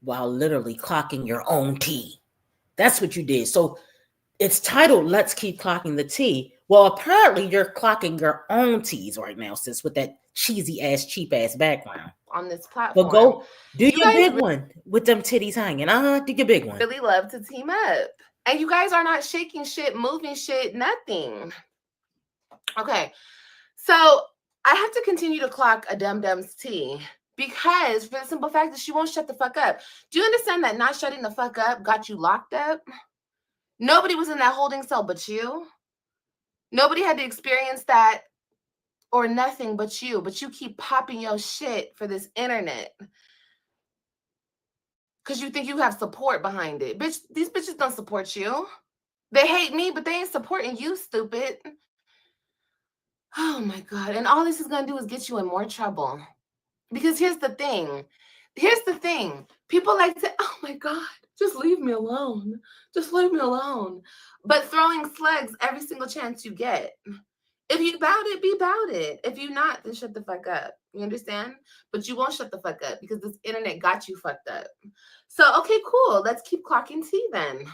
while literally clocking your own tea. That's what you did. So it's titled, Let's Keep Clocking the Tea. Well, apparently you're clocking your own teas right now, sis, with that cheesy ass, cheap ass background. On this platform. But go do your big one with them titties hanging. Do your big one. Really love to team up. And you guys are not shaking shit, moving shit, nothing. Okay. So I have to continue to clock a dum-dum's tea. Because for the simple fact that she won't shut the fuck up. Do you understand that not shutting the fuck up got you locked up? Nobody was in that holding cell but you. Nobody had to experience that or nothing but you. But you keep popping your shit for this internet. Because you think you have support behind it. Bitch, these bitches don't support you. They hate me, but they ain't supporting you, stupid. Oh my God. And all this is going to do is get you in more trouble. Because here's the thing. People like to, oh my God, just leave me alone. Just leave me alone. But throwing slugs every single chance you get. If you about it, be about it. If you're not, then shut the fuck up. You understand? But you won't shut the fuck up because this internet got you fucked up. So, okay, cool. Let's keep clocking tea then.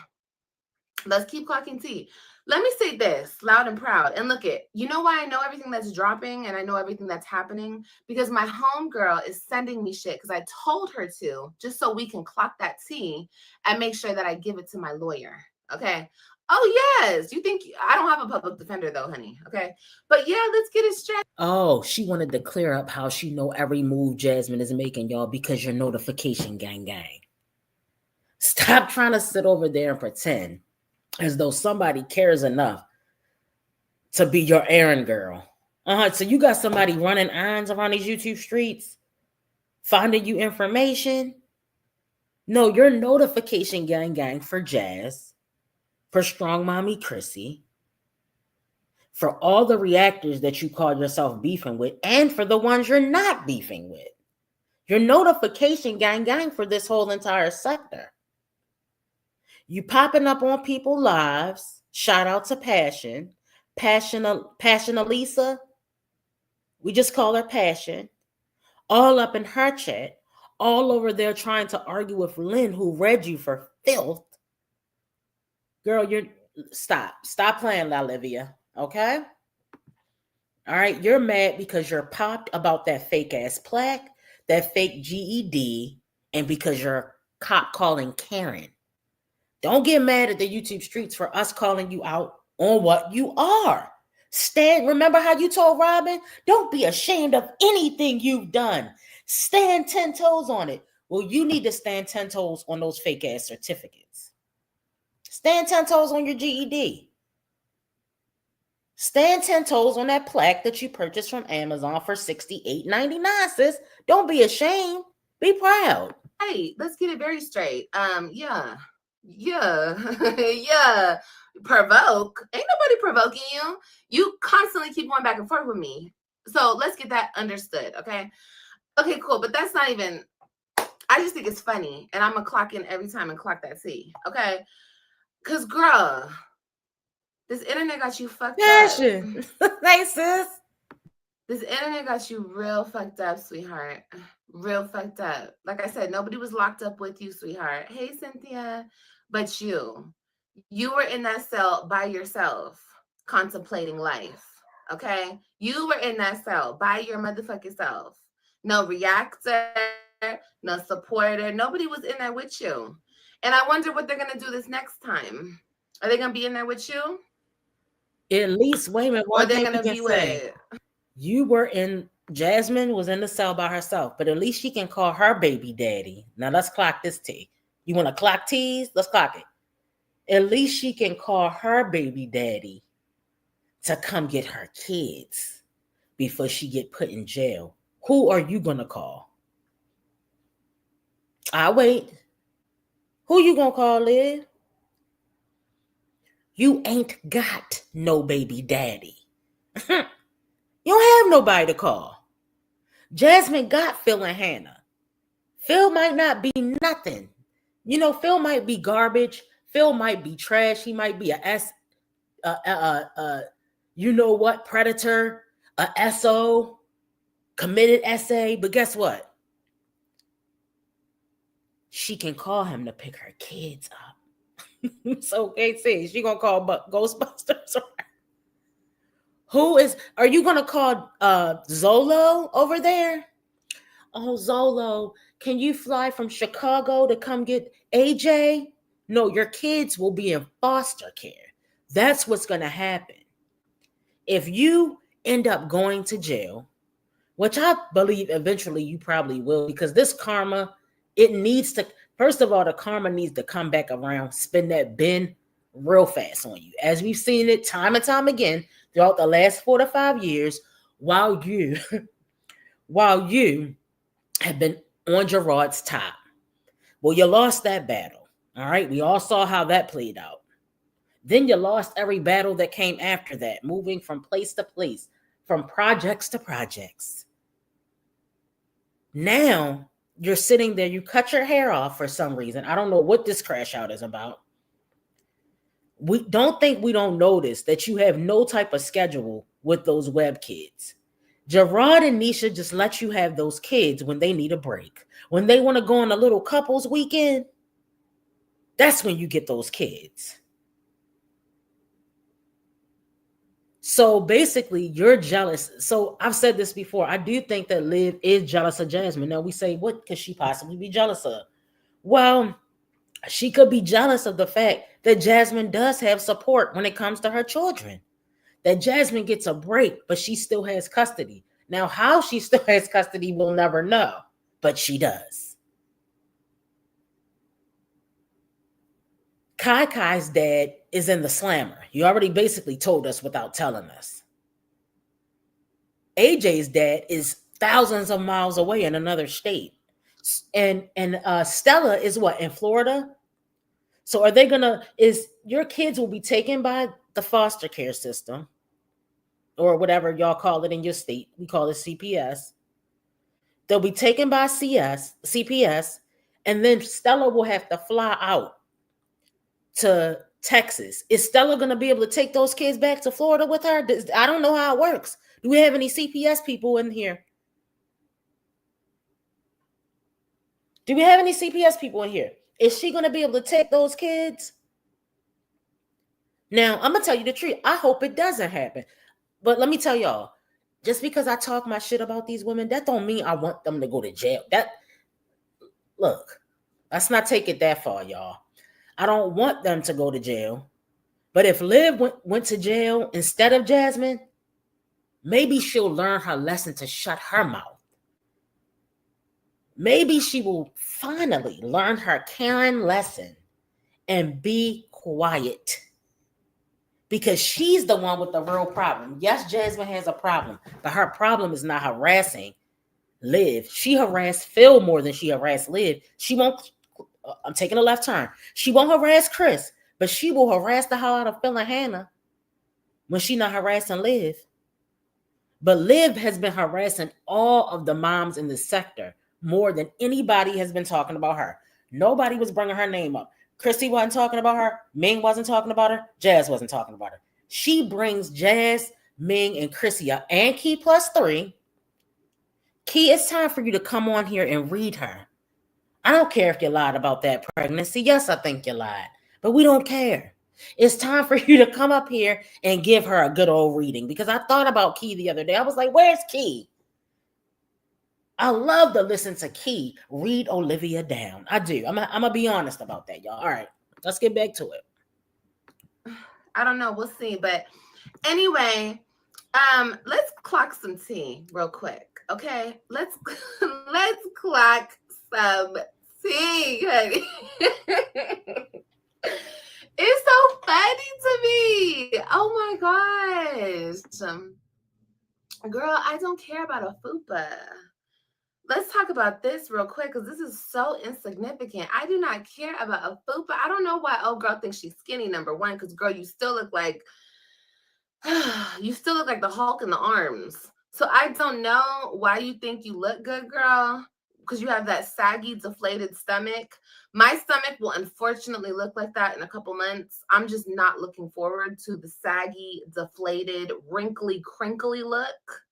Let's keep clocking tea. Let me say this loud and proud. And look it, you know why I know everything that's dropping and I know everything that's happening? Because my homegirl is sending me shit because I told her to, just so we can clock that tea and make sure that I give it to my lawyer. Okay. Oh, yes. You think I don't have a public defender though, honey. Okay. But yeah, let's get it straight. Oh, she wanted to clear up how she know every move Jasmine is making, y'all, because your notification gang. Stop trying to sit over there and pretend as though somebody cares enough to be your errand girl. So you got somebody running errands around these YouTube streets, finding you information. No, your notification gang for Jazz, for Strong Mommy Chrissy, for all the reactors that you call yourself beefing with, and for the ones you're not beefing with. Your notification gang for this whole entire sector. You popping up on people's lives. Shout out to Passion Elisa. We just call her Passion. All up in her chat. All over there trying to argue with Lynn, who read you for filth. Girl, stop playing, Olivia. Okay? All right, you're mad because you're popped about that fake ass plaque, that fake GED, and because you're cop calling Karen. Don't get mad at the YouTube streets for us calling you out on what you are. Remember how you told Robin? Don't be ashamed of anything you've done. Stand 10 toes on it. Well, you need to stand 10 toes on those fake ass certificates. Stand 10 toes on your GED. Stand 10 toes on that plaque that you purchased from Amazon for $68.99, sis. Don't be ashamed. Be proud. Hey, let's get it very straight. Yeah. Yeah. Provoke. Ain't nobody provoking you. You constantly keep going back and forth with me. So let's get that understood, okay? Okay, cool. But that's not even, I just think it's funny. And I'm going to clock in every time and clock that C, okay? Because, girl, this internet got you fucked up. Thanks, sis. This internet got you real fucked up, sweetheart. Real fucked up. Like I said, nobody was locked up with you, sweetheart. Hey, Cynthia. But you were in that cell by yourself, contemplating life. Okay? You were in that cell by your motherfucking self. No reactor, no supporter. Nobody was in there with you. And I wonder what they're going to do this next time. Are they going to be in there with you? At least, wait a minute. Or they're going to be with... You were in... Jasmine was in the cell by herself, but at least she can call her baby daddy. Now let's clock this T. You want to clock T's? Let's clock it. At least she can call her baby daddy to come get her kids before she get put in jail. Who are you going to call? I'll wait. Who you going to call, Liv? You ain't got no baby daddy. You don't have nobody to call. Jasmine got Phil and Hannah. Phil might not be nothing. You know, Phil might be garbage. Phil might be trash. He might be you know what, predator, a SO, committed SA. But guess what? She can call him to pick her kids up. So, okay, she gonna call Ghostbusters. Are you going to call Zolo over there? Oh, Zolo, can you fly from Chicago to come get AJ? No, your kids will be in foster care. That's what's going to happen. If you end up going to jail, which I believe eventually you probably will, because this karma, it needs to, first of all, the karma needs to come back around, spin that bin real fast on you. As we've seen it time and time again, throughout the last 4 to 5 years, while you have been on Gerard's top. Well, you lost that battle. All right. We all saw how that played out. Then you lost every battle that came after that, moving from place to place, from projects to projects. Now you're sitting there, you cut your hair off for some reason. I don't know what this crash out is about. We don't think we don't notice that you have no type of schedule with those web kids. Gerard and Nisha just let you have those kids when they need a break. When they want to go on a little couples weekend, that's when you get those kids. So basically, you're jealous. So I've said this before. I do think that Liv is jealous of Jasmine. Now we say, what could she possibly be jealous of? Well, she could be jealous of the fact that Jasmine does have support when it comes to her children. That Jasmine gets a break, but she still has custody. Now, how she still has custody, we'll never know, but she does. Kai Kai's dad is in the slammer. You already basically told us without telling us. AJ's dad is thousands of miles away in another state. And Stella is what, in Florida? So are they your kids will be taken by the foster care system or whatever y'all call it in your state. We call it CPS. They'll be taken by CPS, and then Stella will have to fly out to Texas. Is Stella going to be able to take those kids back to Florida with her? I don't know how it works. Do we have any CPS people in here? Do we have any CPS people in here? Is she going to be able to take those kids? Now, I'm going to tell you the truth. I hope it doesn't happen. But let me tell y'all, just because I talk my shit about these women, that don't mean I want them to go to jail. Look, let's not take it that far, y'all. I don't want them to go to jail. But if Liv went to jail instead of Jasmine, maybe she'll learn her lesson to shut her mouth. Maybe she will finally learn her Karen lesson and be quiet. because she's the one with the real problem. Yes, Jasmine has a problem, but her problem is not harassing Liv. She harassed Phil more than she harassed Liv. She won't, I'm taking a left turn. She won't harass Chris, but she will harass the hell out of Phil and Hannah when she not harassing Liv. But Liv has been harassing all of the moms in the sector more than anybody has been talking about her. Nobody was bringing her name up. Christy wasn't talking about her. Ming wasn't talking about her. Jazz wasn't talking about her. She brings Jazz, Ming, and Chrissy up, and Key +3. Key, it's time for you to come on here and read her. I don't care if you lied about that pregnancy. Yes, I think you lied, but we don't care. It's time for you to come up here and give her a good old reading, because I thought about Key the other day. I was like, where's Key? I love to listen to Key read Olivia down. I do. I'm going to be honest about that, y'all. All right, let's get back to it. I don't know. We'll see. But anyway, let's clock some tea real quick. Okay, let's clock some tea, honey. It's so funny to me. Oh my gosh. Girl, I don't care about a fupa. Let's talk about this real quick, because this is so insignificant. I do not care about a fupa. I don't know why old girl thinks she's skinny, number one, because girl, you still look like the Hulk in the arms. So I don't know why you think you look good, girl, because you have that saggy, deflated stomach. My stomach will unfortunately look like that in a couple months. I'm just not looking forward to the saggy, deflated, wrinkly, crinkly look.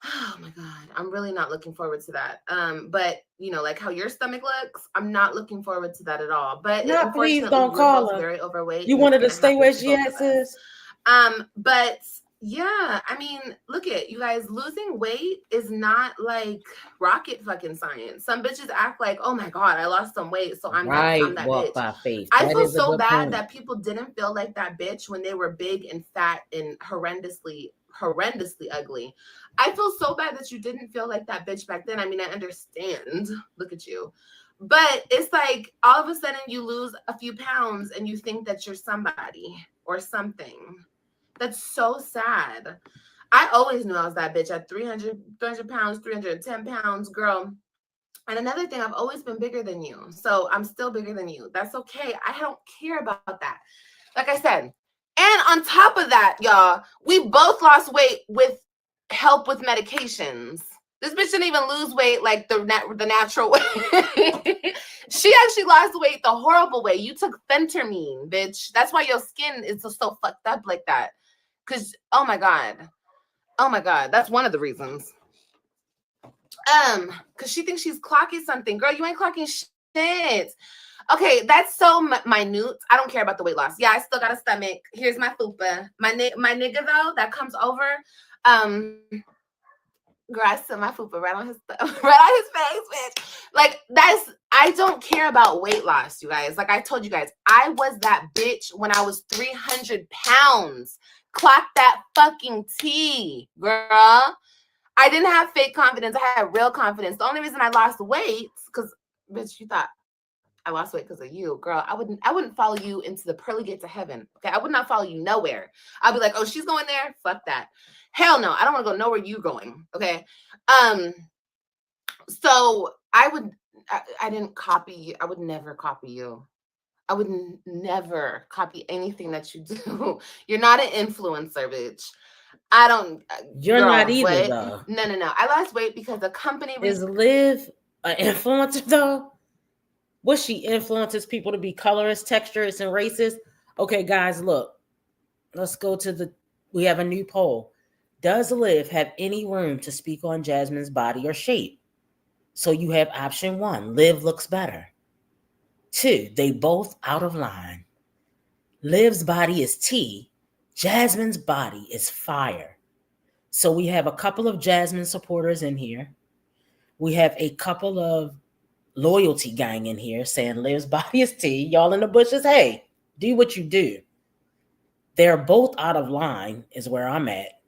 Oh my God, I'm really not looking forward to that. But you know, like how your stomach looks, I'm not looking forward to that at all. But no, please don't call her. Very overweight. You wanted to stay where she is. But yeah, I mean, look at you guys, losing weight is not like rocket fucking science. Some bitches act like, oh my God, I lost some weight, so I'm that bitch. By faith. I feel so bad that people didn't feel like that bitch when they were big and fat and horrendously ugly. I feel so bad that you didn't feel like that bitch back then. I mean, I understand. Look at you. But it's like all of a sudden you lose a few pounds and you think that you're somebody or something. That's so sad. I always knew I was that bitch at 300 pounds, 310 pounds, girl. And another thing, I've always been bigger than you. So I'm still bigger than you. That's okay. I don't care about that. Like I said, and on top of that, y'all, we both lost weight with help with medications. This bitch didn't even lose weight like the natural way. She actually lost weight the horrible way. You took phentermine, bitch. That's why your skin is so fucked up like that. Because, oh my God, that's one of the reasons. Because she thinks she's clocking something. Girl, you ain't clocking shit. Okay, that's so minute. I don't care about the weight loss. Yeah, I still got a stomach. Here's my fupa. My nigga though, that comes over. Girl, I set my fupa right on his face, bitch. Like I don't care about weight loss, you guys. Like I told you guys, I was that bitch when I was 300 pounds. Clock that fucking tea, girl. I didn't have fake confidence. I had real confidence. The only reason I lost weight, because bitch, you thought I lost weight because of you, girl. I wouldn't follow you into the pearly gates of heaven. Okay, I would not follow you nowhere. I'd be like, oh, she's going there. Fuck that. Hell no, I don't want to go nowhere you're going. Okay. So I didn't copy you. I would never copy you. I would never copy anything that you do. You're not an influencer, bitch. I don't. You're not either, though. No. I lost weight because the company. Is Liv an influencer, though? What, she influences people to be colorist, texturist, and racist? Okay, guys, look. Let's go to we have a new poll. Does Liv have any room to speak on Jasmine's body or shape? So you have option 1, Liv looks better. 2, they both out of line. Liv's body is tea. Jasmine's body is fire. So we have a couple of Jasmine supporters in here. We have a couple of loyalty gang in here saying Liv's body is tea. Y'all in the bushes, hey, do what you do. They're both out of line is where I'm at.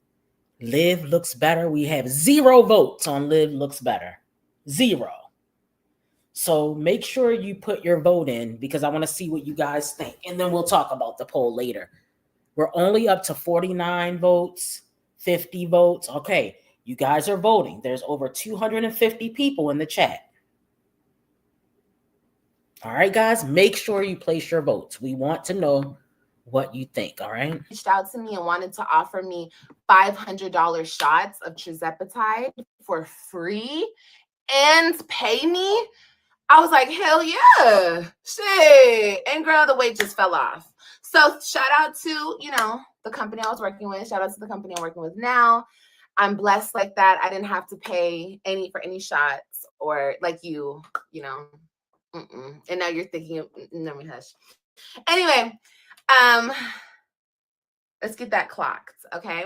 Liv looks better. We have 0 votes on Liv looks better. 0. So make sure you put your vote in because I want to see what you guys think. And then we'll talk about the poll later. We're only up to 49 votes, 50 votes. Okay, you guys are voting. There's over 250 people in the chat. All right, guys, make sure you place your votes. We want to know what you think, all right? Reached out to me and wanted to offer me $500 shots of tirzepatide for free and pay me. I was like, hell yeah, shit. And girl, the weight just fell off. So shout out to, the company I was working with. Shout out to the company I'm working with now. I'm blessed like that. I didn't have to pay for any shots or like you know. And now you're thinking, no, me hush. Anyway, let's get that clocked, okay?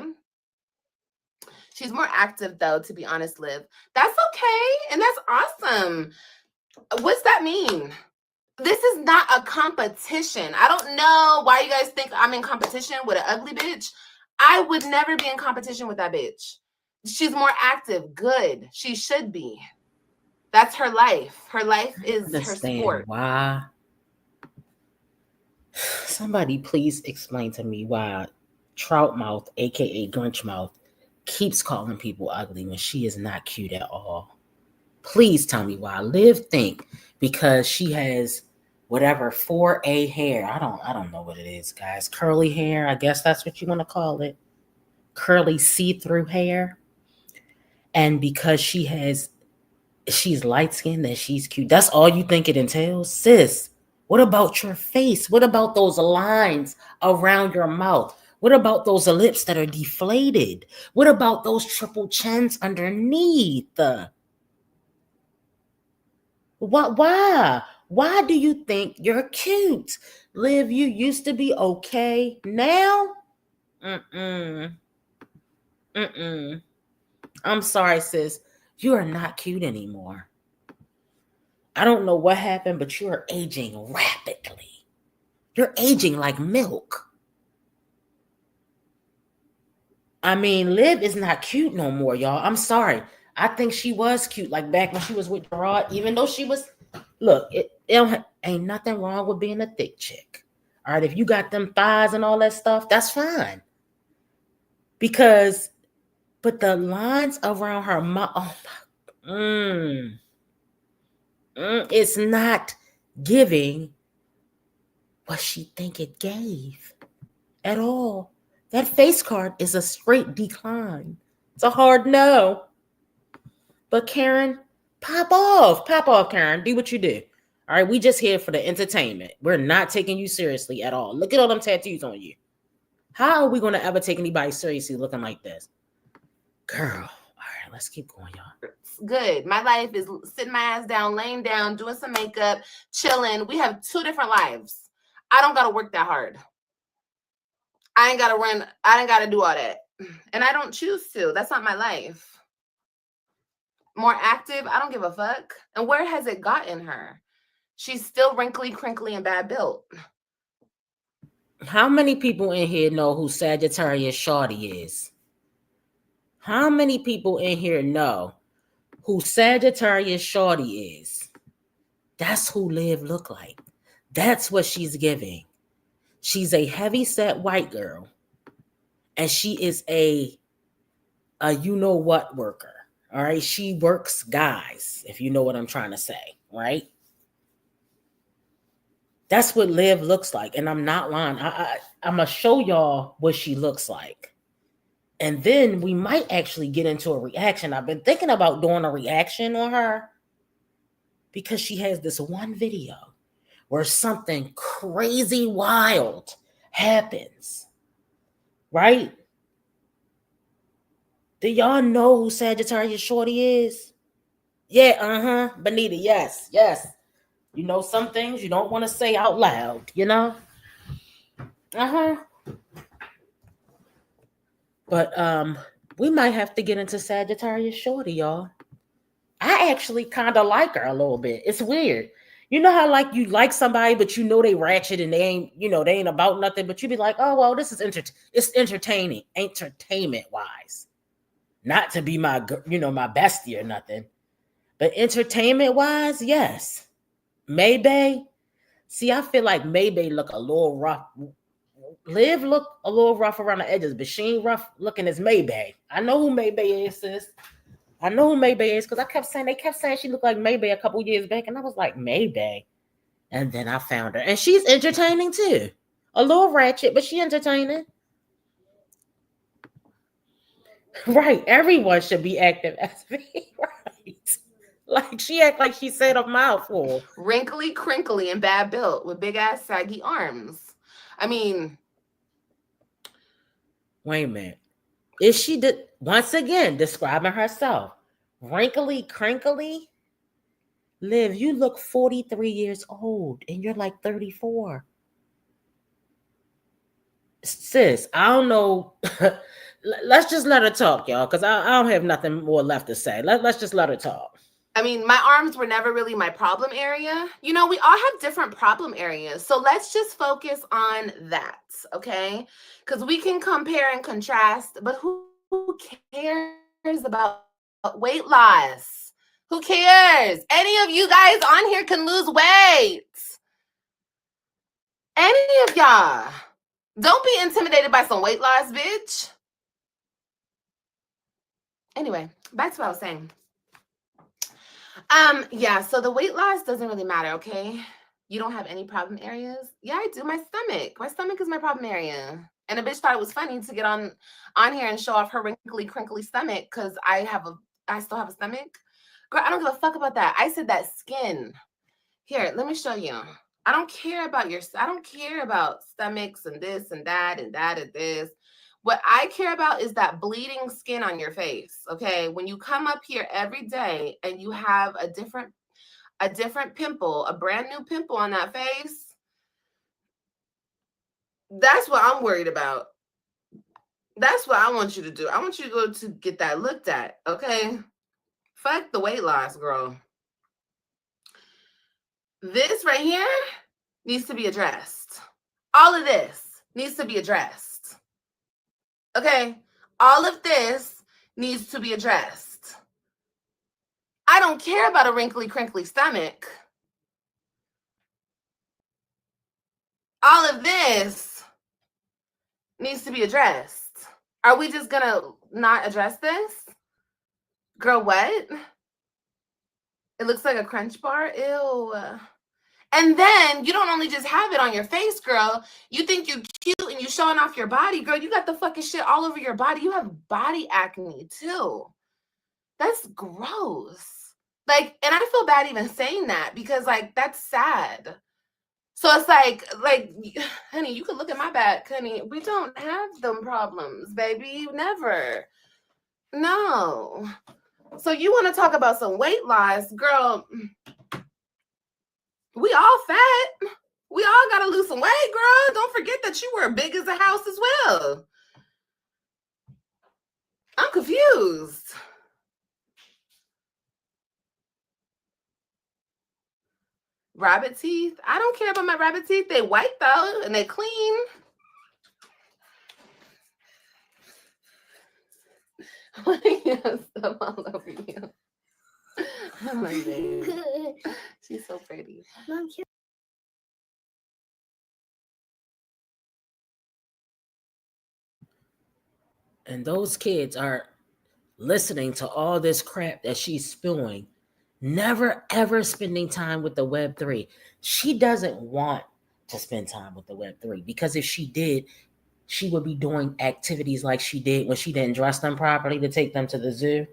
She's more active though, to be honest, Liv. That's okay, and that's awesome. What's that mean? This is not a competition. I don't know why you guys think I'm in competition with an ugly bitch. I would never be in competition with that bitch. She's more active. Good. She should be. That's her life. Her life is her sport. Why? Somebody please explain to me why Trout Mouth, aka Grinch Mouth, keeps calling people ugly when she is not cute at all. Please tell me why. Liv think because she has whatever 4A hair. I don't know what it is, guys. Curly hair. I guess that's what you want to call it. Curly see-through hair. And because she's light-skinned, that she's cute. That's all you think it entails? Sis, what about your face? What about those lines around your mouth? What about those lips that are deflated? What about those triple chins underneath? Why do you think you're cute? Liv, you used to be okay. Now? I'm sorry, sis. You are not cute anymore. I don't know what happened, but you are aging rapidly. You're aging like milk. I mean, Liv is not cute no more, y'all. I'm sorry. I think she was cute, like back when she was with Gerard, even though she was, look, it ain't nothing wrong with being a thick chick. All right, if you got them thighs and all that stuff, that's fine. But the lines around her mouth, it's not giving what she think it gave at all. That face card is a straight decline. It's a hard no. But Karen, pop off, Karen. Do what you do. All right, we just here for the entertainment. We're not taking you seriously at all. Look at all them tattoos on you. How are we going to ever take anybody seriously looking like this? Girl, all right, let's keep going, y'all. Good. My life is sitting my ass down, laying down, doing some makeup, chilling. We have 2 different lives. I don't got to work that hard. I ain't got to run. I ain't got to do all that. And I don't choose to. That's not my life. More active, I don't give a fuck. And where has it gotten her? She's still wrinkly, crinkly, and bad built. How many people in here know who Sagittarius Shorty is? How many people in here know who Sagittarius Shorty is? That's who Liv look like. That's what she's giving. She's a heavy-set white girl. And she is a you-know-what worker. All right? She works guys, if you know what I'm trying to say, right? That's what Liv looks like. And I'm not lying. I'm going to show y'all what she looks like. And then we might actually get into a reaction. I've been thinking about doing a reaction on her because she has this one video where something crazy wild happens, right? Do y'all know who Sagittarius Shorty is? Yeah, Benita, yes. You know some things you don't want to say out loud, you know? But we might have to get into Sagittarius Shorty, y'all. I actually kind of like her a little bit. It's weird. You know how like you like somebody, but you know they ratchet and they ain't about nothing, but you be like, oh, well, this is it's entertaining, entertainment-wise. Not to be my bestie or nothing. But entertainment-wise, yes. Maybay. See, I feel like Maybay look a little Liv look a little rough around the edges, but she ain't rough looking as Maybay. I know who Maybay is, sis. I know who Maybay is because they kept saying she looked like Maybay a couple years back, and I was like, Maybay. And then I found her, and she's entertaining too. A little ratchet, but she entertaining. Right. Everyone should be active as me. Right. Like she act like she said a mouthful. Wrinkly, crinkly, and bad built with big ass saggy arms. I mean, wait a minute. Is she once again describing herself? Wrinkly, crinkly? Liv, you look 43 years old and you're like 34. Sis, I don't know. Let's just let her talk, y'all, because I don't have nothing more left to say. Let's just let her talk. I mean, my arms were never really my problem area. You know, we all have different problem areas. So let's just focus on that, okay? Because we can compare and contrast, but who cares about weight loss? Who cares? Any of you guys on here can lose weight. Any of y'all. Don't be intimidated by some weight loss, bitch. Anyway, back to what I was saying. Yeah, so the weight loss doesn't really matter, okay? You don't have any problem areas? Yeah, I do. My stomach. My stomach is my problem area. And a bitch thought it was funny to get on here and show off her wrinkly, crinkly stomach because I still have a stomach. Girl, I don't give a fuck about that. I said that skin. Here, let me show you. I don't care about stomachs and this and that and that and this. What I care about is that bleeding skin on your face, okay? When you come up here every day and you have a different pimple, a brand new pimple on that face, that's what I'm worried about. That's what I want you to do. I want you to go to get that looked at, okay? Fuck the weight loss, girl. This right here needs to be addressed. All of this needs to be addressed. Okay? All of this needs to be addressed. I don't care about a wrinkly, crinkly stomach. All of this needs to be addressed. Are we just gonna not address this? Girl, what? It looks like a crunch bar? Ew. And then you don't only just have it on your face, girl. You think you're cute and you showing off your body, girl. You got the fucking shit all over your body. You have body acne too. That's gross. Like, and I feel bad even saying that because like that's sad. So it's like, honey, you can look at my back, honey. We don't have them problems, baby. Never. No. So you want to talk about some weight loss, girl? We all fat. We all got to lose some weight, girl. Don't forget that you were big as a house as well. I'm confused. Rabbit teeth? I don't care about my rabbit teeth. They white though, and they clean. Stuff all over you. Oh my baby. She's so pretty. And those kids are listening to all this crap that she's spewing, never ever spending time with the Web3. She doesn't want to spend time with the Web3 because if she did, she would be doing activities like she did when she didn't dress them properly to take them to the zoo.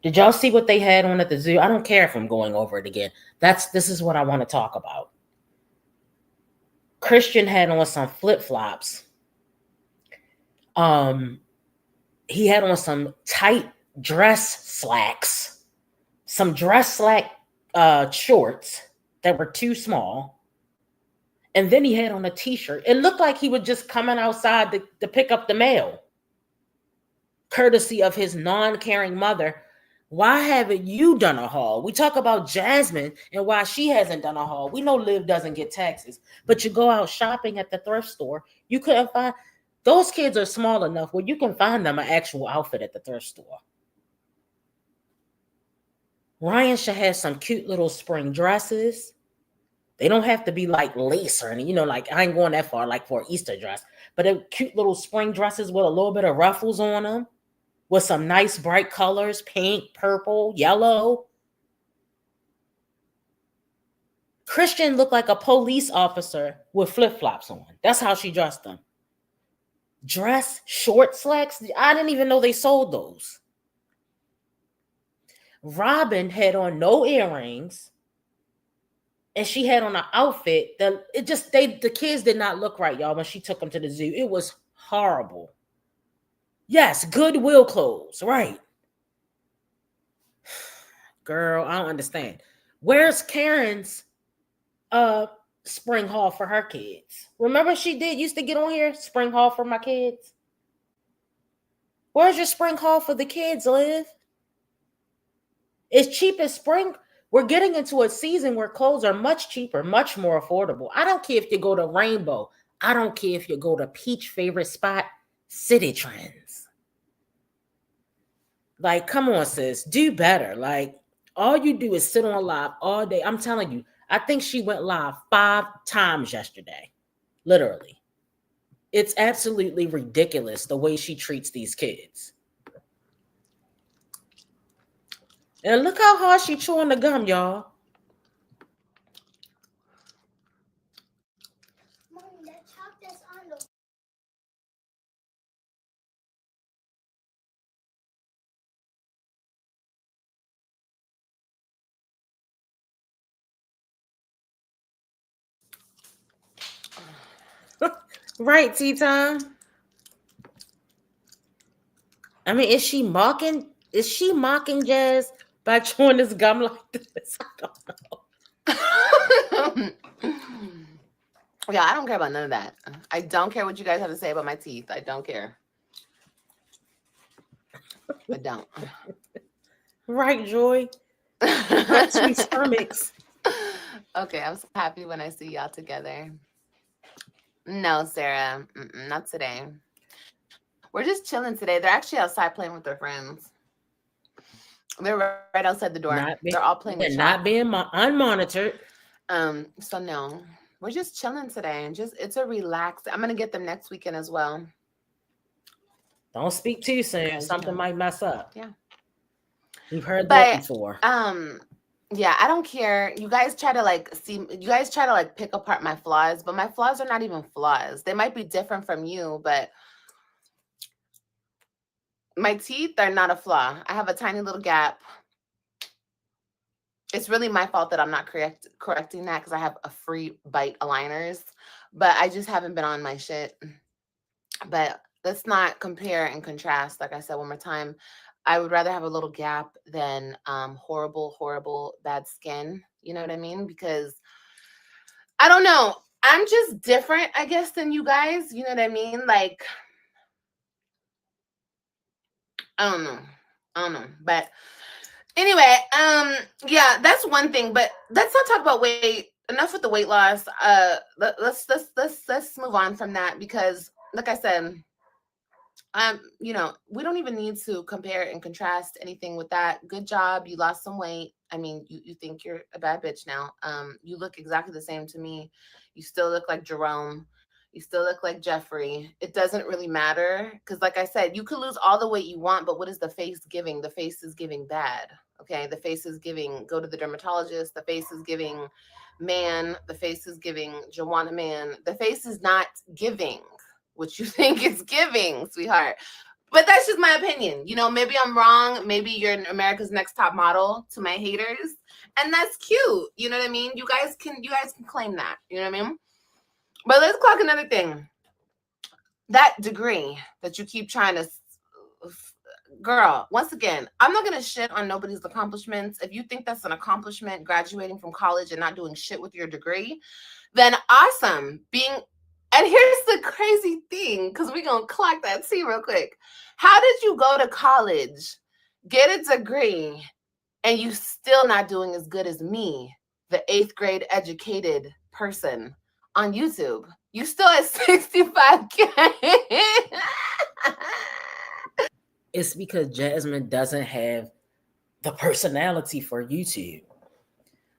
Did y'all see what they had on at the zoo? I don't care if I'm going over it again. This is what I want to talk about. Christian had on some flip-flops. He had on some tight dress slacks, some dress slack shorts that were too small. And then he had on a t-shirt. It looked like he was just coming outside to pick up the mail, courtesy of his non-caring mother. Why haven't you done a haul? We talk about Jasmine and why she hasn't done a haul. We know Liv doesn't get taxes, but you go out shopping at the thrift store, you couldn't find. Those kids are small enough where you can find them an actual outfit at the thrift store. Ryan should have some cute little spring dresses. They don't have to be like lace or anything, like I ain't going that far, like for an Easter dress, but they're cute little spring dresses with a little bit of ruffles on them, with some nice bright colors, pink, purple, yellow. Christian looked like a police officer with flip-flops on. That's how she dressed them. Dress, short slacks. I didn't even know they sold those. Robin had on no earrings, and she had on an outfit that the kids did not look right, y'all, when she took them to the zoo. It was horrible. Yes, Goodwill clothes, right. Girl, I don't understand. Where's Karen's spring haul for her kids? Remember she used to get on here, spring haul for my kids? Where's your spring haul for the kids, Liv? It's cheap as spring. We're getting into a season where clothes are much cheaper, much more affordable. I don't care if you go to Rainbow. I don't care if you go to Peach favorite spot, City Trends. Like, come on, sis. Do better. Like, all you do is sit on live all day. I'm telling you, I think she went live 5 times yesterday. Literally. It's absolutely ridiculous the way she treats these kids. And look how hard she chewing the gum, y'all. Mommy, that chocolate's on the... Right, tea time. I mean, is she mocking Jazz by chewing this gum like this? I don't know. Yeah, I don't care about none of that. I don't care what you guys have to say about my teeth. I don't care. I don't. Right, Joy. Sweet stomachs. Okay, I'm so happy when I see y'all together. No, Sarah, not today. We're just chilling today. They're actually outside playing with their friends. They're right outside the door. They're all playing with not being unmonitored. So no, we're just chilling today, and it's a relaxed. I'm gonna get them next weekend as well. Don't speak too soon. Something might mess up. Yeah, we've heard that before. Yeah, I don't care. You guys try to pick apart my flaws, but my flaws are not even flaws. They might be different from you, but my teeth are not a flaw. I have a tiny little gap. It's really my fault that I'm not correcting that because I have a free bite aligners, but I just haven't been on my shit. But let's not compare and contrast. Like I said one more time, I would rather have a little gap than horrible, bad skin. You know what I mean? Because I don't know. I'm just different, I guess, than you guys. You know what I mean? Like, I don't know. But anyway, yeah, that's one thing. But let's not talk about weight. Enough with the weight loss. Let's move on from that because, like I said, we don't even need to compare and contrast anything with that. Good job. You lost some weight. I mean, you think you're a bad bitch now. You look exactly the same to me. You still look like Jerome. You still look like Jeffrey. It doesn't really matter because, like I said, you could lose all the weight you want, but what is the face giving? The face is giving bad. Okay, the face is giving go to the dermatologist. The face is giving man. The face is giving Joanna man. The face is not giving what you think it's giving, sweetheart. But that's just my opinion. You know, maybe I'm wrong. Maybe you're America's Next Top Model to my haters, and that's cute. You know what I mean? You guys can claim that. You know what I mean? But let's clock another thing. That degree that you keep trying to, girl, once again, I'm not going to shit on nobody's accomplishments. If you think that's an accomplishment, graduating from college and not doing shit with your degree, then awesome. And here's the crazy thing, because we're going to clock that T real quick. How did you go to college, get a degree, and you still not doing as good as me, the 8th grade educated person on YouTube? You still at 65K. It's because Jasmine doesn't have the personality for YouTube.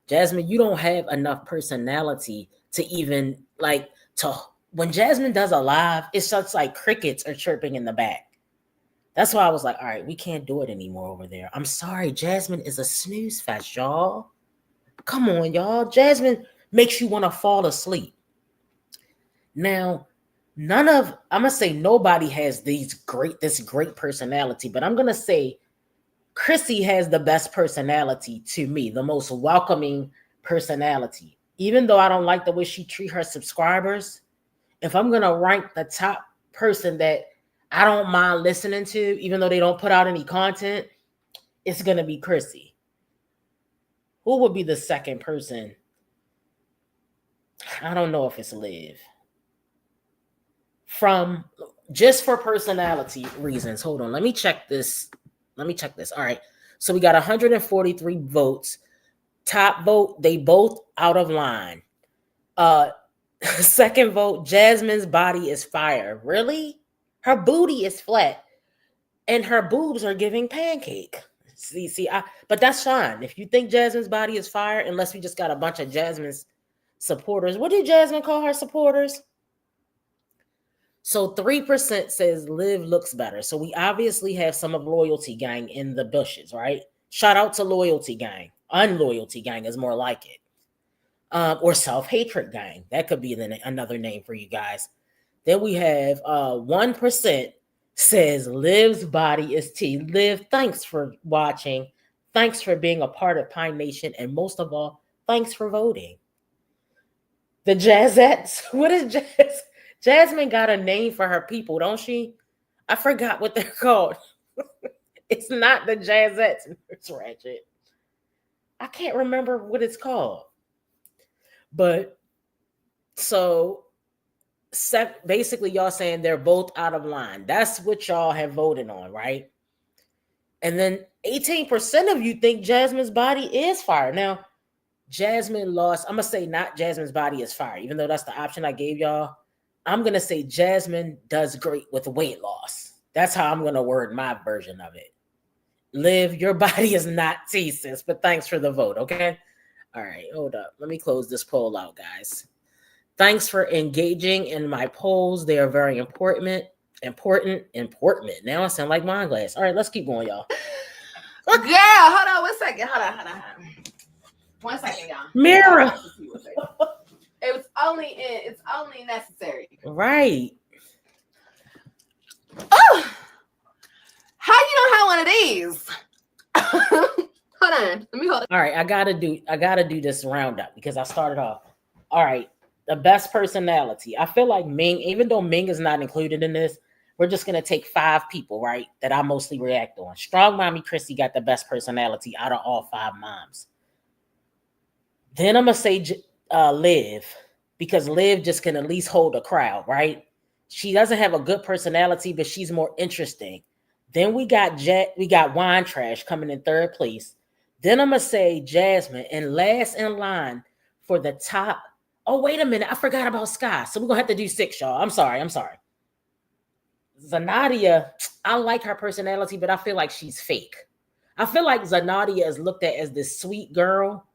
Jasmine, you don't have enough personality to even like to when Jasmine does a live, it's just like crickets are chirping in the back. That's why I was like, all right, we can't do it anymore over there. I'm sorry, Jasmine is a snooze fest, y'all. Come on, y'all. Jasmine makes you want to fall asleep. Now, I'm gonna say nobody has this great personality, but I'm gonna say Chrissy has the best personality to me, the most welcoming personality. Even though I don't like the way she treats her subscribers, if I'm gonna rank the top person that I don't mind listening to, even though they don't put out any content, it's gonna be Chrissy. Who would be the second person? I don't know if it's Liv. From just for personality reasons. Hold on, let me check this. All right. So we got 143 votes. Top vote, they both out of line. Second vote, Jasmine's body is fire. Really? Her booty is flat and her boobs are giving pancake. But that's fine. If you think Jasmine's body is fire, unless we just got a bunch of Jasmine's supporters. What did Jasmine call her supporters? So 3% says Liv looks better. So we obviously have some of Loyalty Gang in the bushes, right? Shout out to Loyalty Gang. Unloyalty Gang is more like it. Or Self-Hatred Gang. That could be another name for you guys. Then we have 1% says Liv's body is tea. Liv, thanks for watching. Thanks for being a part of Pine Nation. And most of all, thanks for voting. The Jazzettes. What is Jazz? Jasmine got a name for her people, don't she? I forgot what they're called. It's not the Jazzettes. It's Ratchet. I can't remember what it's called. But so basically y'all saying they're both out of line. That's what y'all have voted on, right? And then 18% of you think Jasmine's body is fire. Now, Jasmine lost. I'm going to say not Jasmine's body is fire, even though that's the option I gave y'all. I'm going to say Jasmine does great with weight loss. That's how I'm going to word my version of it. Liv, your body is not tea, sis, but thanks for the vote, okay? All right, hold up. Let me close this poll out, guys. Thanks for engaging in my polls. They are very important. Now I sound like wine glass. All right, let's keep going, y'all. Girl, hold on 1 second. Hold on. 1 second, y'all. Mira. It's only necessary. Right. Oh, how you don't have one of these? Hold on. Let me hold it. All right, I gotta do this roundup because I started off. All right, the best personality. I feel like Ming, even though Ming is not included in this, we're just gonna take 5 people, right? That I mostly react on. Strong Mommy Chrissy got the best personality out of all 5 moms. Then I'm gonna say Liv, because Liv just can at least hold a crowd, right? She doesn't have a good personality, but she's more interesting. Then we got Wine Trash coming in 3rd place. Then I'm gonna say Jasmine, and last in line for the top. Oh, wait a minute, I forgot about Sky. So we're gonna have to do 6, y'all. I'm sorry. Zanadia, I like her personality, but I feel like she's fake. I feel like Zanadia is looked at as this sweet girl,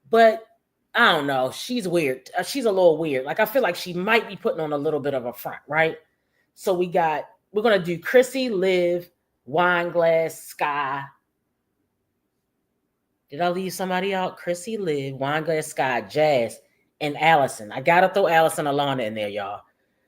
but I don't know. She's weird. She's a little weird. Like, I feel like she might be putting on a little bit of a front, right? So we're going to do Chrissy, Liv, Wine Glass, Sky. Did I leave somebody out? Chrissy, Liv, Wine Glass, Sky, Jazz, and Allison. I got to throw Allison Alana in there, y'all.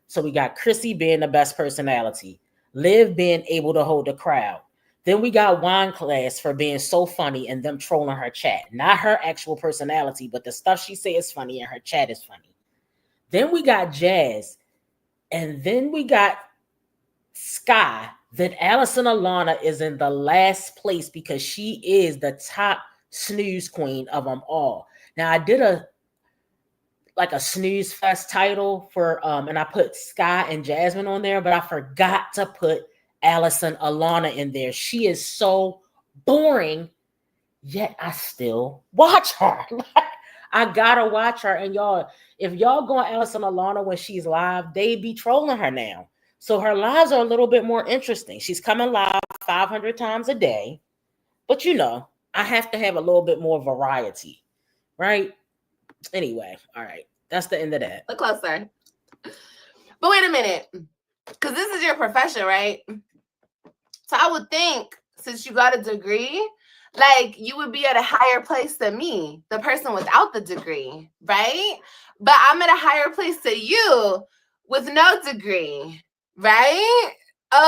So we got Chrissy being the best personality. Liv being able to hold the crowd. Then we got Wine Class for being so funny and them trolling her chat. Not her actual personality, but the stuff she say is funny and her chat is funny. Then we got Jazz. And then we got Sky. Then Allison Alana is in the last place because she is the top snooze queen of them all. Now, I did a snooze fest title for, and I put Sky and Jasmine on there, but I forgot to put Allison Alana in there. She is so boring, yet I still watch her. I gotta watch her. And y'all, if y'all go on Allison Alana when she's live, they be trolling her now. So her lives are a little bit more interesting. She's coming live 500 times a day. But I have to have a little bit more variety. right? Anyway, all right. That's the end of that. Look closer. But wait a minute. Because this is your profession, right? So I would think, since you got a degree, like you would be at a higher place than me, the person without the degree, right? But I'm at a higher place than you with no degree, right?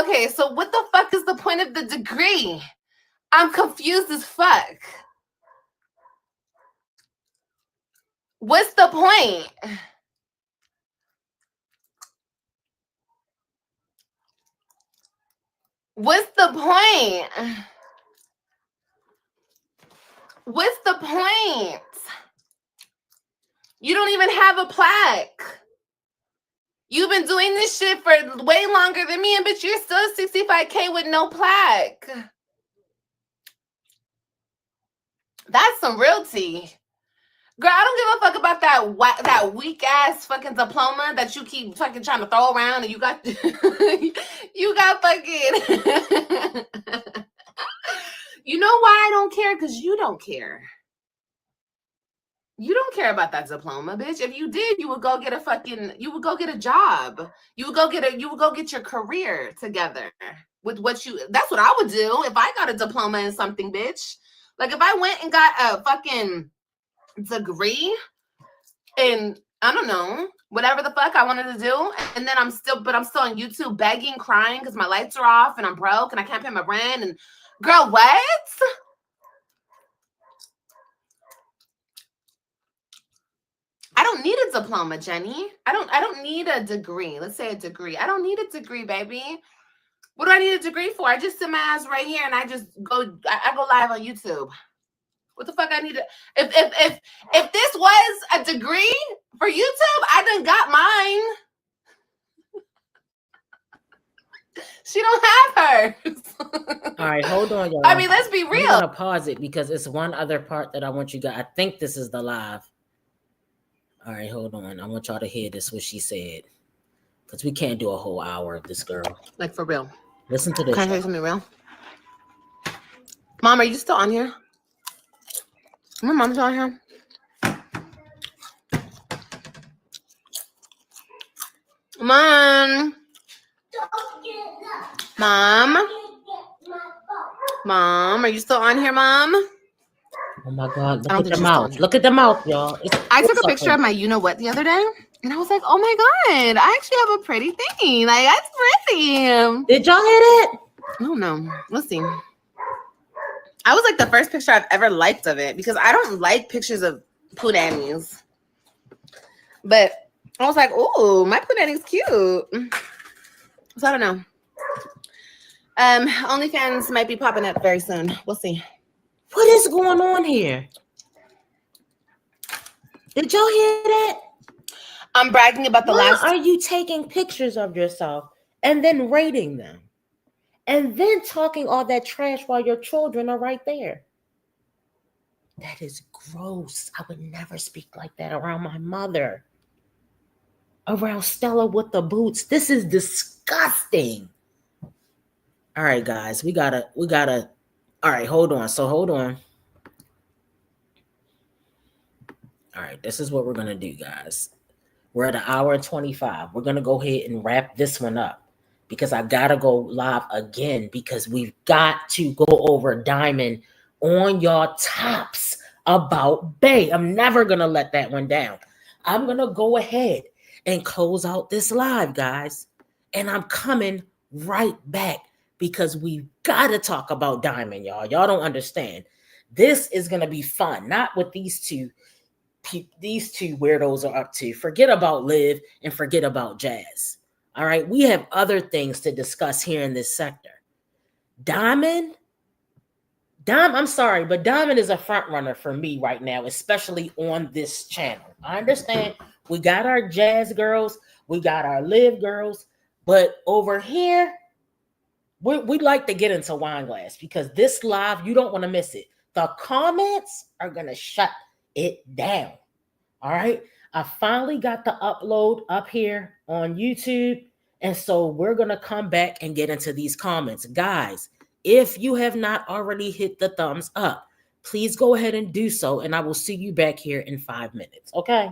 Okay, so what the fuck is the point of the degree? I'm confused as fuck. What's the point? What's the point? What's the point? You don't even have a plaque. You've been doing this shit for way longer than me, and bitch, you're still 65K with no plaque. That's some real tea. Girl, I don't give a fuck about that weak ass fucking diploma that you keep fucking trying to throw around, and you got you got fucking You know why I don't care? Because you don't care. You don't care about that diploma, bitch. If you did, you would go get a job. You would go get your career together with that's what I would do if I got a diploma in something, bitch. Like if I went and got a fucking degree in, I don't know, whatever the fuck I wanted to do, and then I'm still on YouTube begging, crying because my lights are off and I'm broke and I can't pay my rent, and girl, what? I don't need a diploma, Jenny. I don't need a degree. Let's say a degree. I don't need a degree, baby. What do I need a degree for? I just sit my ass right here and I just go. I go live on YouTube. What the fuck I need to? If this was a degree for YouTube, I done got mine. She don't have hers. All right, hold on, y'all. I mean, let's be real. I'm gonna pause it because it's one other part that I want you guys. I think this is the live. All right, hold on. I want y'all to hear this, what she said. Because we can't do a whole hour of this girl. Like, for real. Listen to this. Can I tell you something real? Mom, are you still on here? My mom's on here. Mom. Mom, are you still on here, Mom? Oh my God, look at the mouth. Look at the mouth, y'all. I took a picture of my you-know-what the other day, and I was like, oh my God, I actually have a pretty thing. Like, that's pretty. Did y'all hear that? I don't know. Let's see. I was like the first picture I've ever liked of it because I don't like pictures of poodannies. But I was like, oh, my poodanny's cute. So I don't know. OnlyFans might be popping up very soon. We'll see. What is going on here? Did y'all hear that? I'm bragging about the last. Why are you taking pictures of yourself and then rating them? And then talking all that trash while your children are right there? That is gross. I would never speak like that around my mother. Around Stella with the boots. This is disgusting. All right, guys. We gotta. All right, hold on. Hold on. All right, this is what we're going to do, guys. We're at 1 hour and 25. We're going to go ahead and wrap this one up because I got to go live again because we've got to go over Diamond on y'all tops about Bay. I'm never going to let that one down. I'm going to go ahead and close out this live, guys. And I'm coming right back because we've got to talk about Diamond, y'all. Y'all don't understand. This is going to be fun, not what these two weirdos are up to. Forget about Liv and forget about Jazz. All right, we have other things to discuss here in this sector. Diamond, I'm sorry, but Diamond is a front runner for me right now, especially on this channel. I understand we got our Jazz girls, we got our Liv girls, but over here, we'd like to get into Wine Glass because this live, you don't want to miss it. The comments are going to shut it down. All right. I finally got the upload up here on YouTube. And so we're going to come back and get into these comments. Guys, if you have not already hit the thumbs up, please go ahead and do so. And I will see you back here in 5 minutes. Okay.